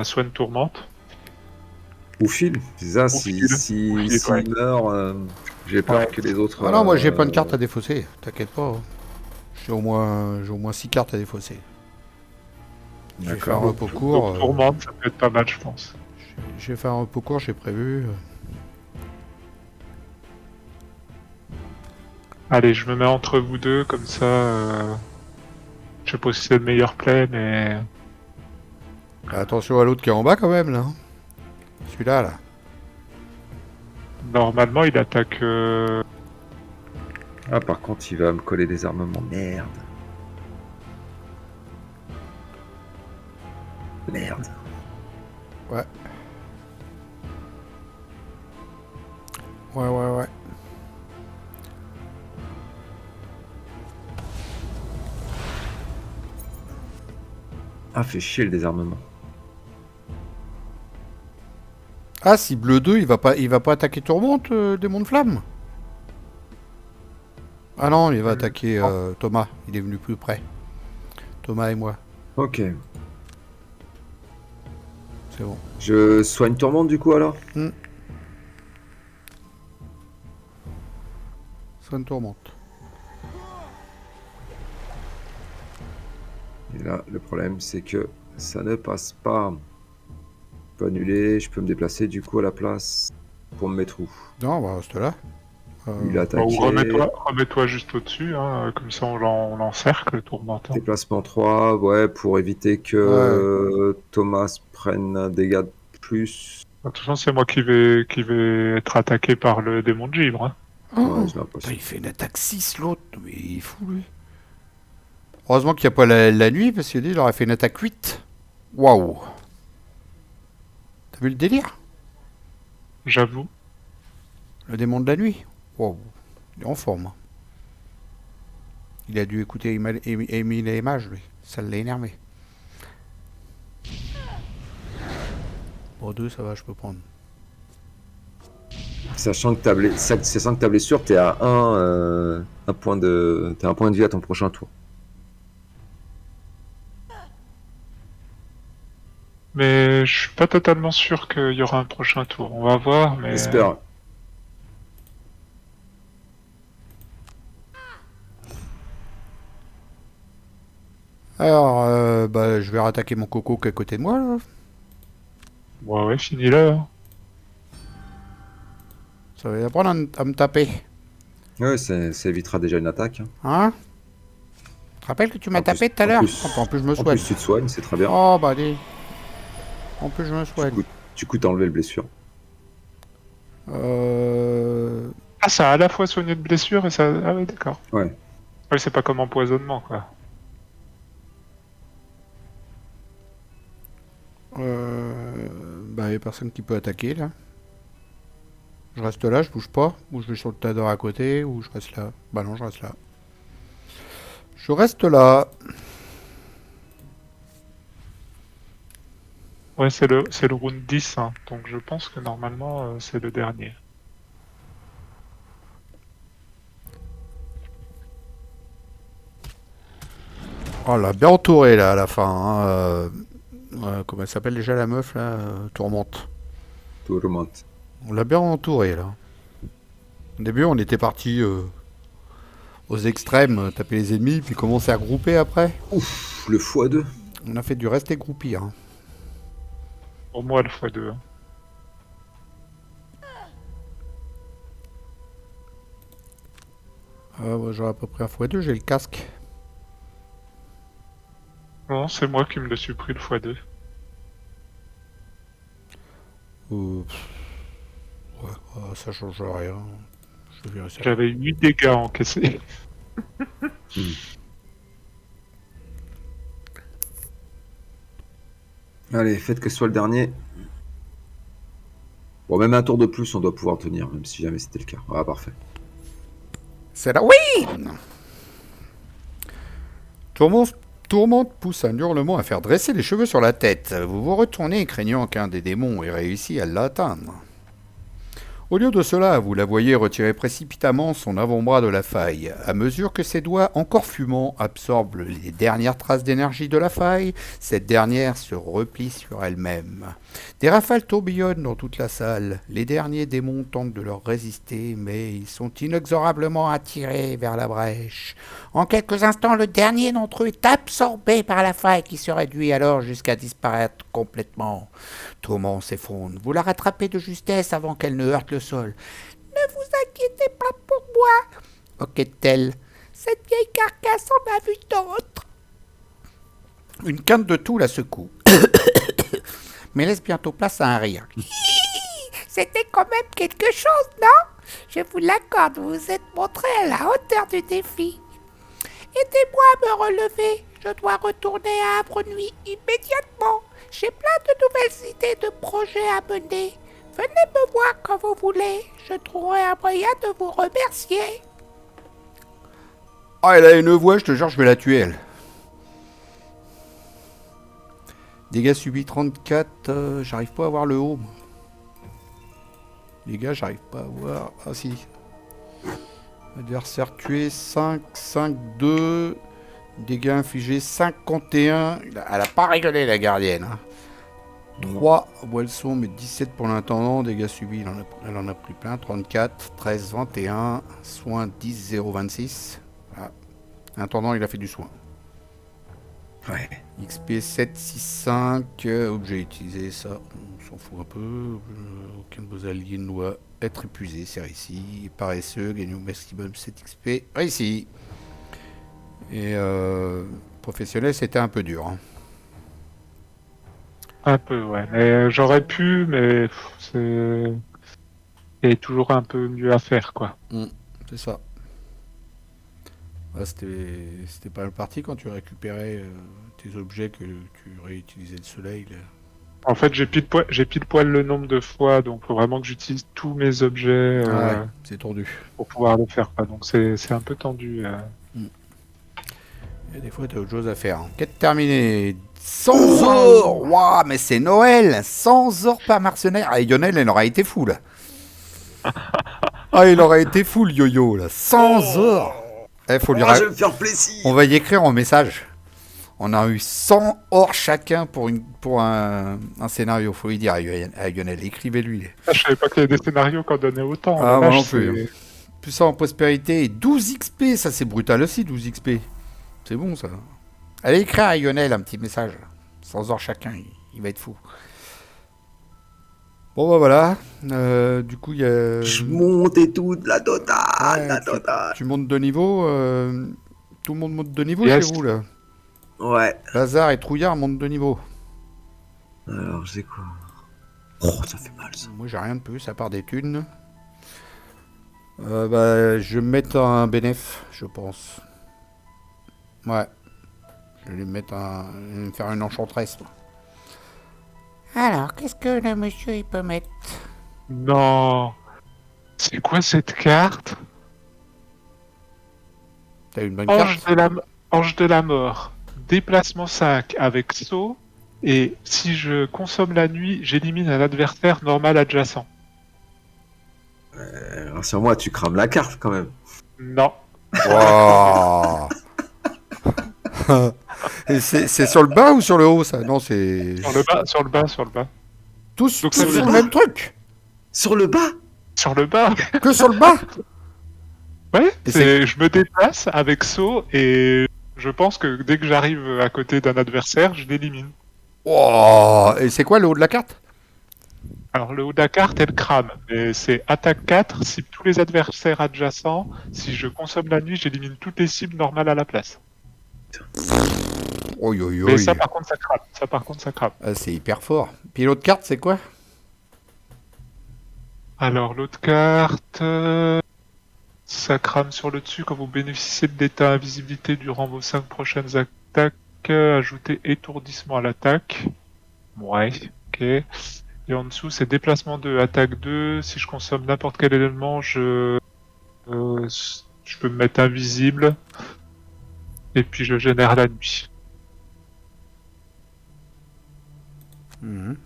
Soigne tourmente. Ou fil, c'est ça, Ou si file. si, Ou file, s'il ouais. meurt, j'ai peur Ouais. que les autres... Ah non, moi j'ai plein de cartes à défausser, t'inquiète pas. J'ai au moins 6 cartes à défausser. Je vais faire un D'accord. repos court. Donc, tourmente, ça peut être pas mal, je pense. Je vais faire un repos court, j'ai prévu. Allez, je me mets entre vous deux, comme ça... Je sais pas si c'est le meilleur play, mais... Attention à l'autre qui est en bas quand même là. Celui-là là. Normalement, il attaque... Ah, par contre, il va me coller des armements. Merde. Merde. Ouais. Ouais. Ah, fait chier le désarmement. Ah, cible 2, il va pas attaquer Tourmente, démon de flamme. Ah non, il va attaquer Thomas, il est venu plus près. Thomas et moi, Ok. c'est bon. Je soigne tourmente du coup alors? Soigne Tourmente. Et là, le problème, c'est que ça ne passe pas. Je peux annuler, je peux me déplacer du coup à la place pour me mettre où? Non, on va rester là. Il a Ou attaqué. remets-toi juste au-dessus, hein, comme ça on l'encercle, le tourmentant. Déplacement 3, ouais, pour éviter que Thomas prenne un dégât de plus. De toute façon, c'est moi qui vais être attaqué par le démon de givre. Hein. Ouais, j'ai Putain, l'impression. il fait une attaque 6 l'autre, mais il est fou lui. Heureusement qu'il n'y a pas la nuit, parce qu'il aurait fait une attaque 8. Waouh. T'as vu le délire? J'avoue. Le démon de la nuit. Waouh. Il est en forme. Hein. Il a dû écouter Émile et Mage, lui. Ça l'a énervé. Bon, 2, ça va, je peux prendre. Sachant que ta blessure, t'es à un point de vie à ton prochain tour. Mais je suis pas totalement sûr qu'il y aura un prochain tour. On va voir, mais... J'espère. Alors, je vais rattaquer mon coco qui est à côté de moi, là. Ouais, fini là. Ça va apprendre à me taper. Ouais, ça évitera déjà une attaque. Hein? Tu te rappelles que tu m'as En plus- tapé tout à en l'heure? plus- En plus, je me En soigne. plus, tu te soignes, c'est très bien. Oh, bah, allez. En plus, je me soigne. Du coup, t'as enlevé le blessure. Ah, ça a à la fois soigné de blessure et ça... Ah ouais, d'accord. Ouais. Ouais, c'est pas comme empoisonnement, quoi. Bah, il n'y a personne qui peut attaquer, là. Je reste là, je bouge pas. Ou je vais sur le tas d'or à côté, ou je reste là. Bah non, je reste là. Je reste là. Ouais, c'est le round 10, hein. Donc je pense que normalement, c'est le dernier. Oh, là, bien entouré, là, à la fin. Hein. Comment elle s'appelle déjà, la meuf, là? Tourmente. Tourmente. On l'a bien entouré, là. Au début, on était parti aux extrêmes, taper les ennemis, puis commencer à grouper après. Ouf, le x2. On a fait du rester groupi, hein. Pour moi, le x2. Hein. J'aurai à peu près un x2, j'ai le casque. Non, c'est moi qui me le suis pris le x2. Ouais, ça change rien. Je verrai ça. J'avais 8 dégâts encaissés. Allez, faites que ce soit le dernier. Bon, même un tour de plus, on doit pouvoir tenir, même si jamais c'était le cas. Ah, parfait. C'est la win. Tourmente pousse un hurlement à faire dresser les cheveux sur la tête. Vous vous retournez, craignant qu'un des démons ait réussi à l'atteindre. Au lieu de cela, vous la voyez retirer précipitamment son avant-bras de la faille. À mesure que ses doigts encore fumants absorbent les dernières traces d'énergie de la faille, cette dernière se replie sur elle-même. Des rafales tourbillonnent dans toute la salle. Les derniers démons tentent de leur résister, mais ils sont inexorablement attirés vers la brèche. En quelques instants, le dernier d'entre eux est absorbé par la faille qui se réduit alors jusqu'à disparaître complètement. Tourment s'effondre. Vous la rattrapez de justesse avant qu'elle ne heurte le sol. Ne vous inquiétez pas pour moi, hoquette-t-elle. Cette vieille carcasse en a vu d'autres. Une quinte de tout la secoue, mais laisse bientôt place à un rire. C'était quand même quelque chose, non? Je vous l'accorde, vous vous êtes montré à la hauteur du défi. Aidez-moi à me relever. Je dois retourner à Avre-Nuit immédiatement. J'ai plein de nouvelles idées de projets à mener. Venez me voir quand vous voulez. Je trouverai un moyen de vous remercier. Ah, elle a une voix, je te jure, je vais la tuer, elle. Dégâts subis 34, j'arrive pas à voir le haut. Les gars, j'arrive pas à voir. Ah si. Adversaire tué 5, 5, 2. Dégâts infligés 51. Elle a pas rigolé la gardienne. 3 Boilson, mais 17 pour l'intendant. Dégâts subis, elle en a pris plein. 34, 13, 21. Soin 10, 0, 26. Ah. L'intendant, il a fait du soin. Ouais. XP 7, 6, 5. Objet utilisé, ça, on s'en fout un peu. Aucun de vos alliés ne doit être épuisé, c'est réussi. Paresseux, gagne au maximum 7 XP. Réussi. Et professionnel, c'était un peu dur. Hein. Un peu, ouais. Mais j'aurais pu, mais c'est... Il y a toujours un peu mieux à faire, quoi. C'est ça. Ouais, c'était pas le parti quand tu récupérais tes objets que tu réutilisais le soleil. Là. En fait, j'ai pile poil le nombre de fois, donc faut vraiment que j'utilise tous mes objets Ouais, c'est tendu. pour pouvoir le faire, quoi. Donc c'est un peu tendu. Et des fois, t'as autre chose à faire. Quête terminée. 100 or. Waouh, mais c'est Noël. 100 or par mercenaire. Ah, Lionel, il aurait été fou, là. Ah, il aurait été fou, le yo-yo, là. 100 or. Faut lui Je vais me faire plaisir. On va y écrire en message. On a eu 100 or chacun pour un scénario. Faut lui dire à Lionel. Écrivez-lui. Ah, je savais pas qu'il y avait des scénarios qu'on donnait autant. Ah, Là, moi non c'est- plus. Plus ça en prospérité. 12 XP, ça c'est brutal aussi, 12 XP. C'est bon ça. Allez écrire à Lionel un petit message. 100 or chacun, il va être fou. Bon bah voilà. Du coup il y a... Je monte et tout, de la totale, Ouais, la totale. tu montes de niveau. Tout le monde monte de niveau Yes. chez vous là. Ouais. Lazare et Trouillard montent de niveau. Alors, j'ai quoi? Oh, ça fait mal, ça. Moi j'ai rien de plus à part des thunes. Bah, je vais me mettre un bénéf, je pense. Ouais. Je vais me mettre je vais me faire une enchanteresse. Moi. Alors, qu'est-ce que le monsieur il peut mettre? Non. C'est quoi cette carte? T'as une bonne carte? Ange de la mort. Déplacement 5 avec saut. Et si je consomme la nuit, j'élimine un adversaire normal adjacent. Rassure-moi, tu crames la carte quand même. Non. Wow. Et c'est sur le bas ou sur le haut ça? Non, c'est... Sur le bas, sur le bas, sur le bas. Tous Donc, tous ça veut sur le dire- même truc? Sur le bas? Sur le bas. Que sur le bas? Ouais, Et je me déplace avec saut et je pense que dès que j'arrive à côté d'un adversaire, je l'élimine. Wow. Et c'est quoi le haut de la carte? Alors le haut de la carte, elle crame, mais c'est attaque 4, cible tous les adversaires adjacents. Si je consomme la nuit, j'élimine toutes les cibles normales à la place. Oi, oi, Mais ça, oi. par contre, ça crame. Ça, par contre, ça crame. Ah, c'est hyper fort. Puis l'autre carte, c'est quoi? Alors, l'autre carte, ça crame sur le dessus quand vous bénéficiez de l'état invisibilité durant vos 5 prochaines attaques. Ajoutez étourdissement à l'attaque. Ouais, ok. Et en dessous, c'est déplacement 2, attaque 2. Si je consomme n'importe quel élément, je peux me mettre invisible. Et puis je génère la nuit. Mhm.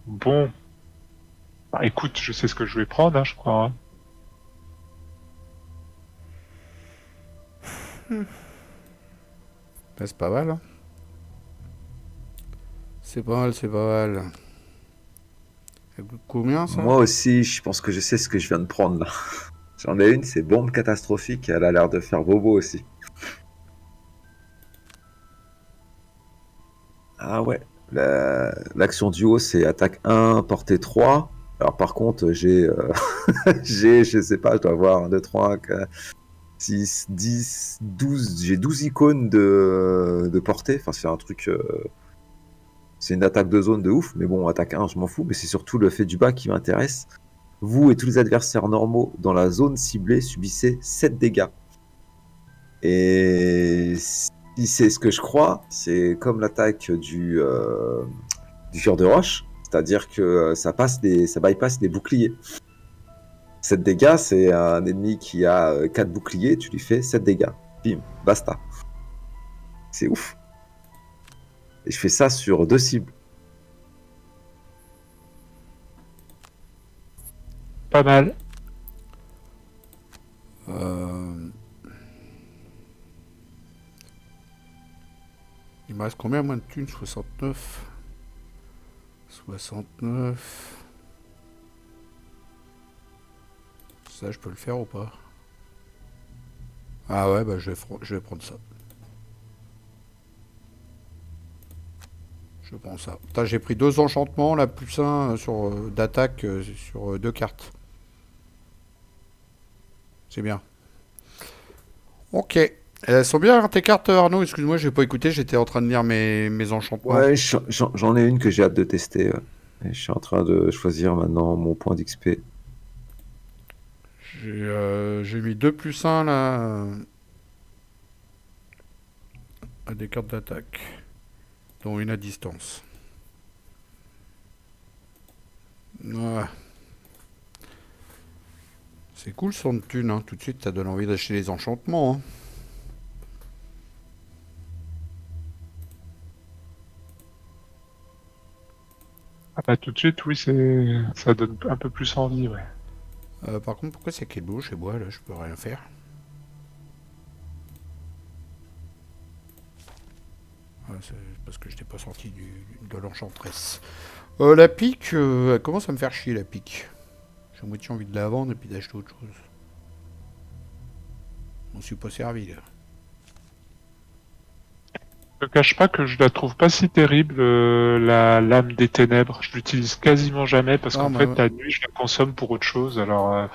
Bon. Bah, écoute, je sais ce que je vais prendre, hein, je crois. Hein. Bah, c'est pas mal, hein. C'est pas mal, c'est pas mal. Ça coûte combien, ça? Moi aussi, je pense que je sais ce que je viens de prendre là. J'en ai une, c'est bombe catastrophique, elle a l'air de faire bobo aussi. Ah ouais, l'action duo c'est attaque 1, portée 3. Alors par contre, je sais pas, je dois avoir 1, 2, 3, 4, 6, 10, 12. J'ai 12 icônes de portée. Enfin, c'est un truc. C'est une attaque de zone de ouf. Mais bon, attaque 1, je m'en fous. Mais c'est surtout le fait du bas qui m'intéresse. Vous et tous les adversaires normaux dans la zone ciblée subissez 7 dégâts. Et si c'est ce que je crois, c'est comme l'attaque du cœur de roche. C'est-à-dire que ça bypass des boucliers. 7 dégâts, c'est un ennemi qui a 4 boucliers, tu lui fais 7 dégâts. Bim, basta. C'est ouf. Et je fais ça sur 2 cibles. Pas mal. Euh, Il me reste combien moins de thunes? 69. 69. Ça, je peux le faire ou pas? Ah ouais, bah je vais prendre ça. Je prends ça. Putain, j'ai pris 2 enchantements, là, plus un d'attaque sur 2 cartes. C'est bien. Ok. Elles sont bien tes cartes, Arnaud? Excuse-moi, j'ai pas écouté, j'étais en train de lire mes enchantements. Ouais, j'en ai une que j'ai hâte de tester. Et je suis en train de choisir maintenant mon point d'XP. J'ai mis 2 plus un là, à des cartes d'attaque, dont une à distance. Ouais. C'est cool son de thune, hein. Tout de suite ça donne envie d'acheter les enchantements. Hein. Ah bah tout de suite, oui, ça donne un peu plus envie, ouais. Par contre, pourquoi c'est qu'il bouge chez moi là? Je peux rien faire. Ouais, c'est parce que je n'étais pas sorti de l'enchantresse. La pique, elle commence à me faire chier la pique. J'ai moitié envie de la vendre et puis d'acheter autre chose. Je m'en suis pas servi là. Je te cache pas que je la trouve pas si terrible, la lame des ténèbres. Je l'utilise quasiment jamais parce Ah, qu'en fait, la nuit, je la consomme pour autre chose. Alors,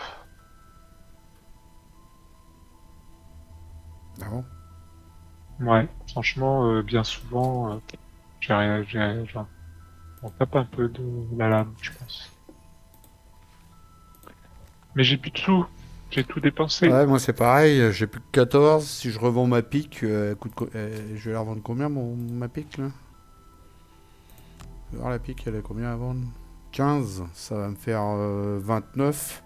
ah bon. ouais, franchement, bien souvent, on tape un peu de la lame, je pense. Mais j'ai plus de sous. J'ai tout dépensé. Ouais, moi c'est pareil, j'ai plus que 14. Si je revends ma pique, je vais la revendre combien ma pique là? Je vais voir la pique, elle a combien à vendre? 15, ça va me faire 29.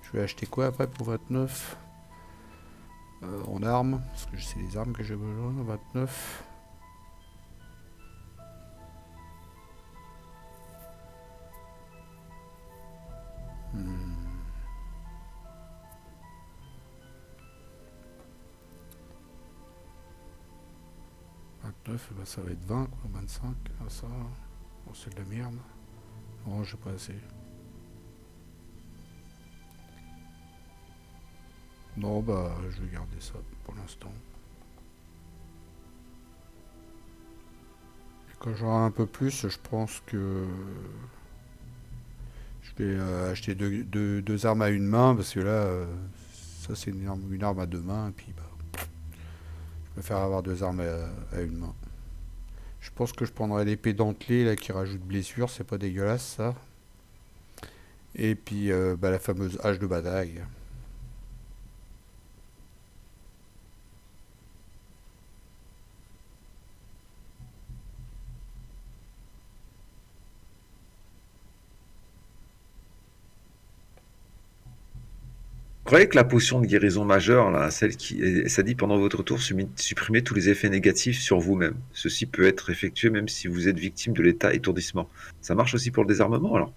Je vais acheter quoi après pour 29? En armes, parce que c'est les armes que j'ai besoin. 29. Hmm. 29, bah, ça va être 20 quoi, 25. Ah, ça, oh, c'est de la merde. Non, j'ai pas assez. Non, bah, je vais garder ça pour l'instant. Et quand j'aurai un peu plus, je pense que je vais acheter deux armes à une main, parce que là, ça c'est une arme à 2 mains, et puis bah, Je préfère avoir deux armes à une main. Je pense que je prendrai l'épée dentelée là qui rajoute blessure, c'est pas dégueulasse ça. Et puis bah, la fameuse hache de bataille. Vous croyez que la potion de guérison majeure, là, ça dit pendant votre tour, supprimez tous les effets négatifs sur vous-même. Ceci peut être effectué même si vous êtes victime de l'état étourdissement. Ça marche aussi pour le désarmement, alors?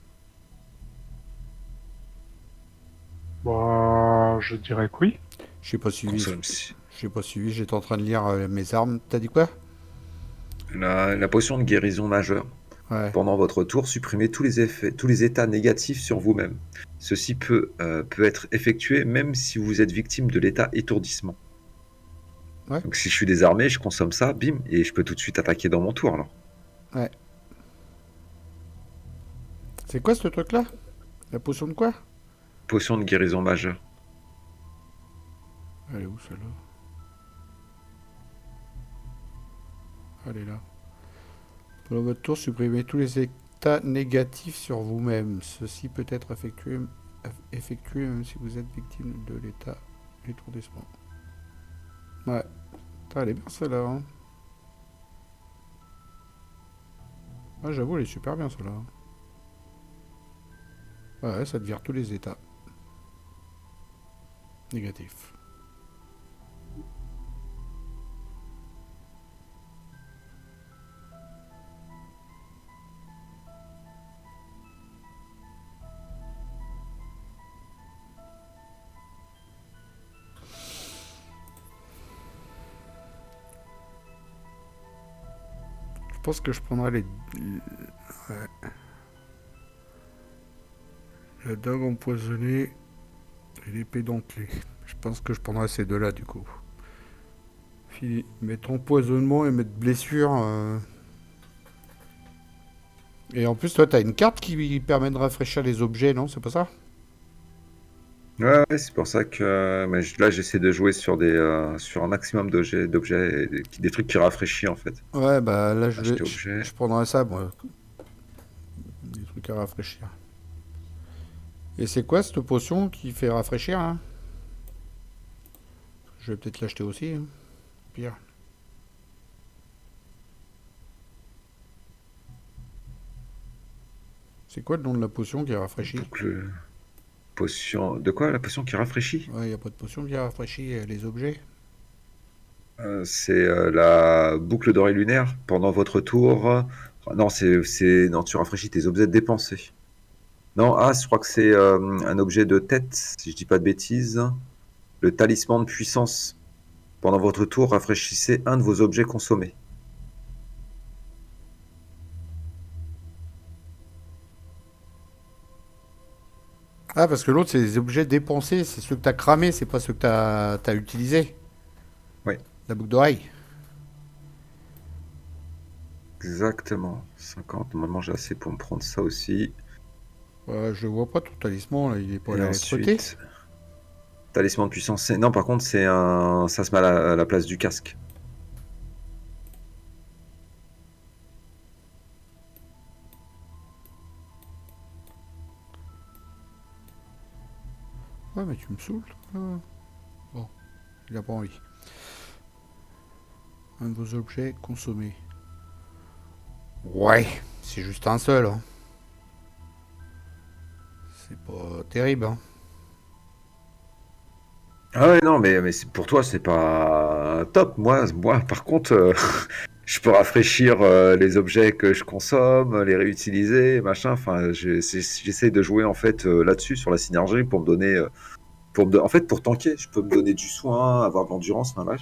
Bah, je dirais que oui. J'ai pas suivi. Consomme- J'ai pas suivi, j'étais en train de lire mes armes. T'as dit quoi? La potion de guérison majeure. Ouais. Pendant votre tour, supprimez tous les effets, tous les états négatifs sur vous-même. Ceci peut être effectué même si vous êtes victime de l'état étourdissement. Ouais. Donc si je suis désarmé, je consomme ça, bim, et je peux tout de suite attaquer dans mon tour, alors. Ouais. C'est quoi ce truc là? La potion de quoi? Potion de guérison majeure. Elle est où celle-là? Elle est là. Pendant votre tour, supprimez tous les états négatifs sur vous-même. Ceci peut être effectué même si vous êtes victime de l'état d'étourdissement. Ouais. Putain, elle est bien celle-là. Hein. Ah, j'avoue, elle est super bien celle-là. Ouais, ça te vire tous les états négatifs. Je pense que je prendrai ouais. La dague empoisonnée et l'épée dentelée. Je pense que je prendrai ces deux-là du coup. Puis mettre empoisonnement et mettre blessure. Et en plus, toi, t'as une carte qui permet de rafraîchir les objets, non? C'est pas ça? Ouais, ouais, c'est pour ça que mais là j'essaie de jouer sur un maximum d'objets, et des trucs qui rafraîchissent en fait. Ouais, bah là, Acheter objet. je prendrai ça, moi. Des trucs à rafraîchir. Et c'est quoi cette potion qui fait rafraîchir, hein? Je vais peut-être l'acheter aussi, hein. Pire. C'est quoi le nom de la potion qui rafraîchit? Donc potion. De quoi? La potion qui rafraîchit? Ouais, y a pas de potion qui rafraîchit les objets. C'est la boucle d'oreille lunaire. Pendant votre tour. Non, non, tu rafraîchis tes objets dépensés. Non, je crois que c'est un objet de tête, si je dis pas de bêtises. Le talisman de puissance. Pendant votre tour, rafraîchissez un de vos objets consommés. Ah, parce que l'autre, c'est des objets dépensés. C'est ceux que t'as cramés, c'est pas ceux que t'as utilisés. Oui, La boucle d'oreille. exactement. 50. Normalement, j'ai assez pour me prendre ça aussi. Je vois pas ton talisman, là. Il est pas à Et la lettre T. ensuite, talisman de puissance. Non, par contre, ça se met à la place du casque. Ouais, mais tu me saoules. Bon, il a pas envie. Un de vos objets consommés. Ouais, c'est juste un seul. Hein. C'est pas terrible. Hein. Ah ouais, non, mais pour toi, c'est pas top. Moi par contre, je peux rafraîchir les objets que je consomme, les réutiliser, machin. Enfin, j'essaie de jouer en fait là-dessus, sur la synergie, pour me donner, en fait, pour tanker. Je peux me donner du soin, avoir de l'endurance. Enfin, là,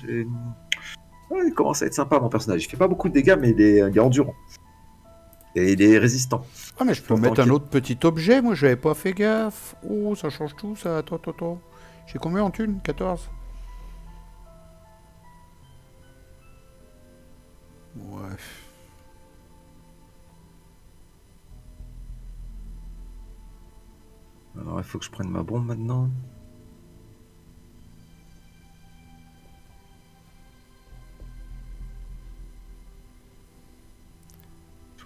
ouais, il commence à être sympa, mon personnage. Il fait pas beaucoup de dégâts, mais il est endurant. Et il est résistant. Ah, mais je peux Pour mettre un tanker. autre petit objet. Moi, j'avais pas fait gaffe. Oh, ça change tout, ça. Attends. J'ai combien en thunes? 14. Ouais. Alors, il faut que je prenne ma bombe maintenant.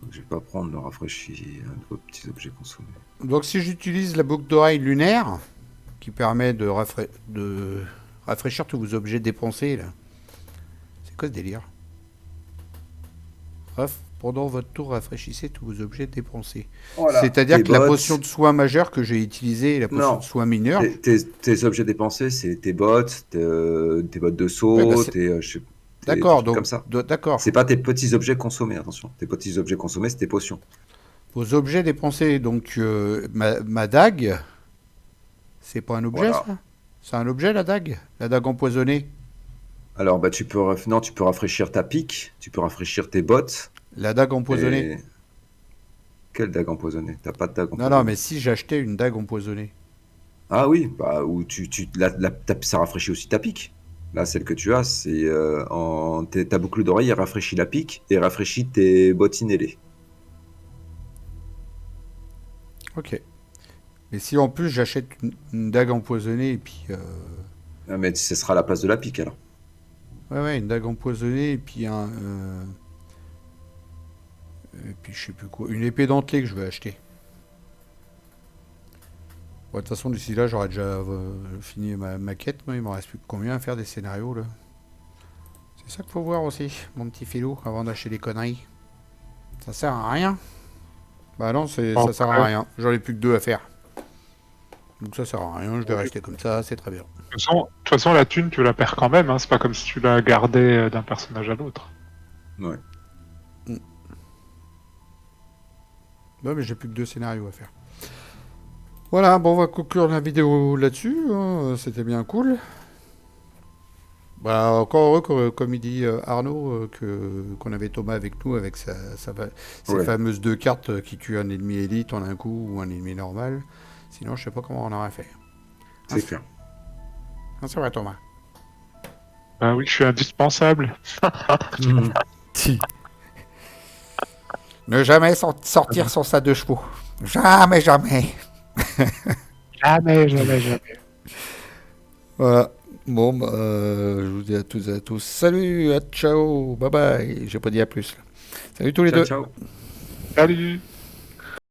Donc, je vais pas prendre le rafraîchi, un de vos petits objets consommés. Donc si j'utilise la boucle d'oreille lunaire, qui permet de rafraîchir tous vos objets dépensés, là. C'est quoi ce délire? Pendant votre tour, rafraîchissez tous vos objets dépensés. Voilà. C'est-à-dire Tes que la bots- potion de soin majeure que j'ai utilisée et la potion Non. de soin mineure, Tes objets dépensés, c'est tes bottes, tes bottes de Ouais, saut, bah, c'est- tes d'accord, trucs donc comme ça. d'accord. C'est pas tes petits objets consommés, attention. Tes petits objets consommés, c'est tes potions. Vos objets dépensés, donc ma dague, c'est pas un objet Voilà. ça? C'est un objet la dague? La dague empoisonnée? Alors, bah, non, tu peux rafraîchir ta pique, tu peux rafraîchir tes bottes. La dague empoisonnée? Et... Quelle dague empoisonnée? T'as pas de dague Non, empoisonnée. mais si j'achetais une dague empoisonnée. Ah oui, bah, ou ça rafraîchit aussi ta pique. Là, celle que tu as, c'est ta boucle d'oreille, elle rafraîchit la pique et rafraîchit tes bottines ailées. Ok. Mais si en plus j'achète une dague empoisonnée et puis... Ah, mais ce sera à la place de la pique, alors. Ouais, une dague empoisonnée et puis et puis je sais plus quoi. Une épée dentelée que je vais acheter. Bon, de toute façon, d'ici là, j'aurai déjà fini ma quête. Moi, il me reste plus que combien à faire des scénarios, là. C'est ça qu'il faut voir aussi, mon petit filou, avant d'acheter des conneries. Ça sert à rien. Bah non, ça sert à rien. J'en ai plus que 2 à faire. Donc ça sert à rien, je vais rester comme ça, c'est très bien. De toute façon, la thune, tu la perds quand même. Hein. C'est pas comme si tu la gardais d'un personnage à l'autre. Ouais. Ouais, mais j'ai plus que 2 scénarios à faire. Voilà, bon, on va conclure la vidéo là-dessus. Hein. C'était bien cool. Bah, encore heureux, comme il dit Arnaud, qu'on avait Thomas avec nous, avec ces Ouais. fameuses 2 cartes qui tuent un ennemi élite en un coup ou un ennemi normal. Sinon, je sais pas comment on aurait fait. C'est clair. Ah, c'est vrai, Thomas. Bah oui, je suis indispensable. Ne jamais sortir sans sa 2 chevaux. Jamais, jamais. Jamais, jamais, jamais. Voilà. Bon, bah, je vous dis à tous et à tous. Salut, à ciao, bye bye. J'ai pas dit à plus. Là. Salut tous les deux. Ciao. Salut!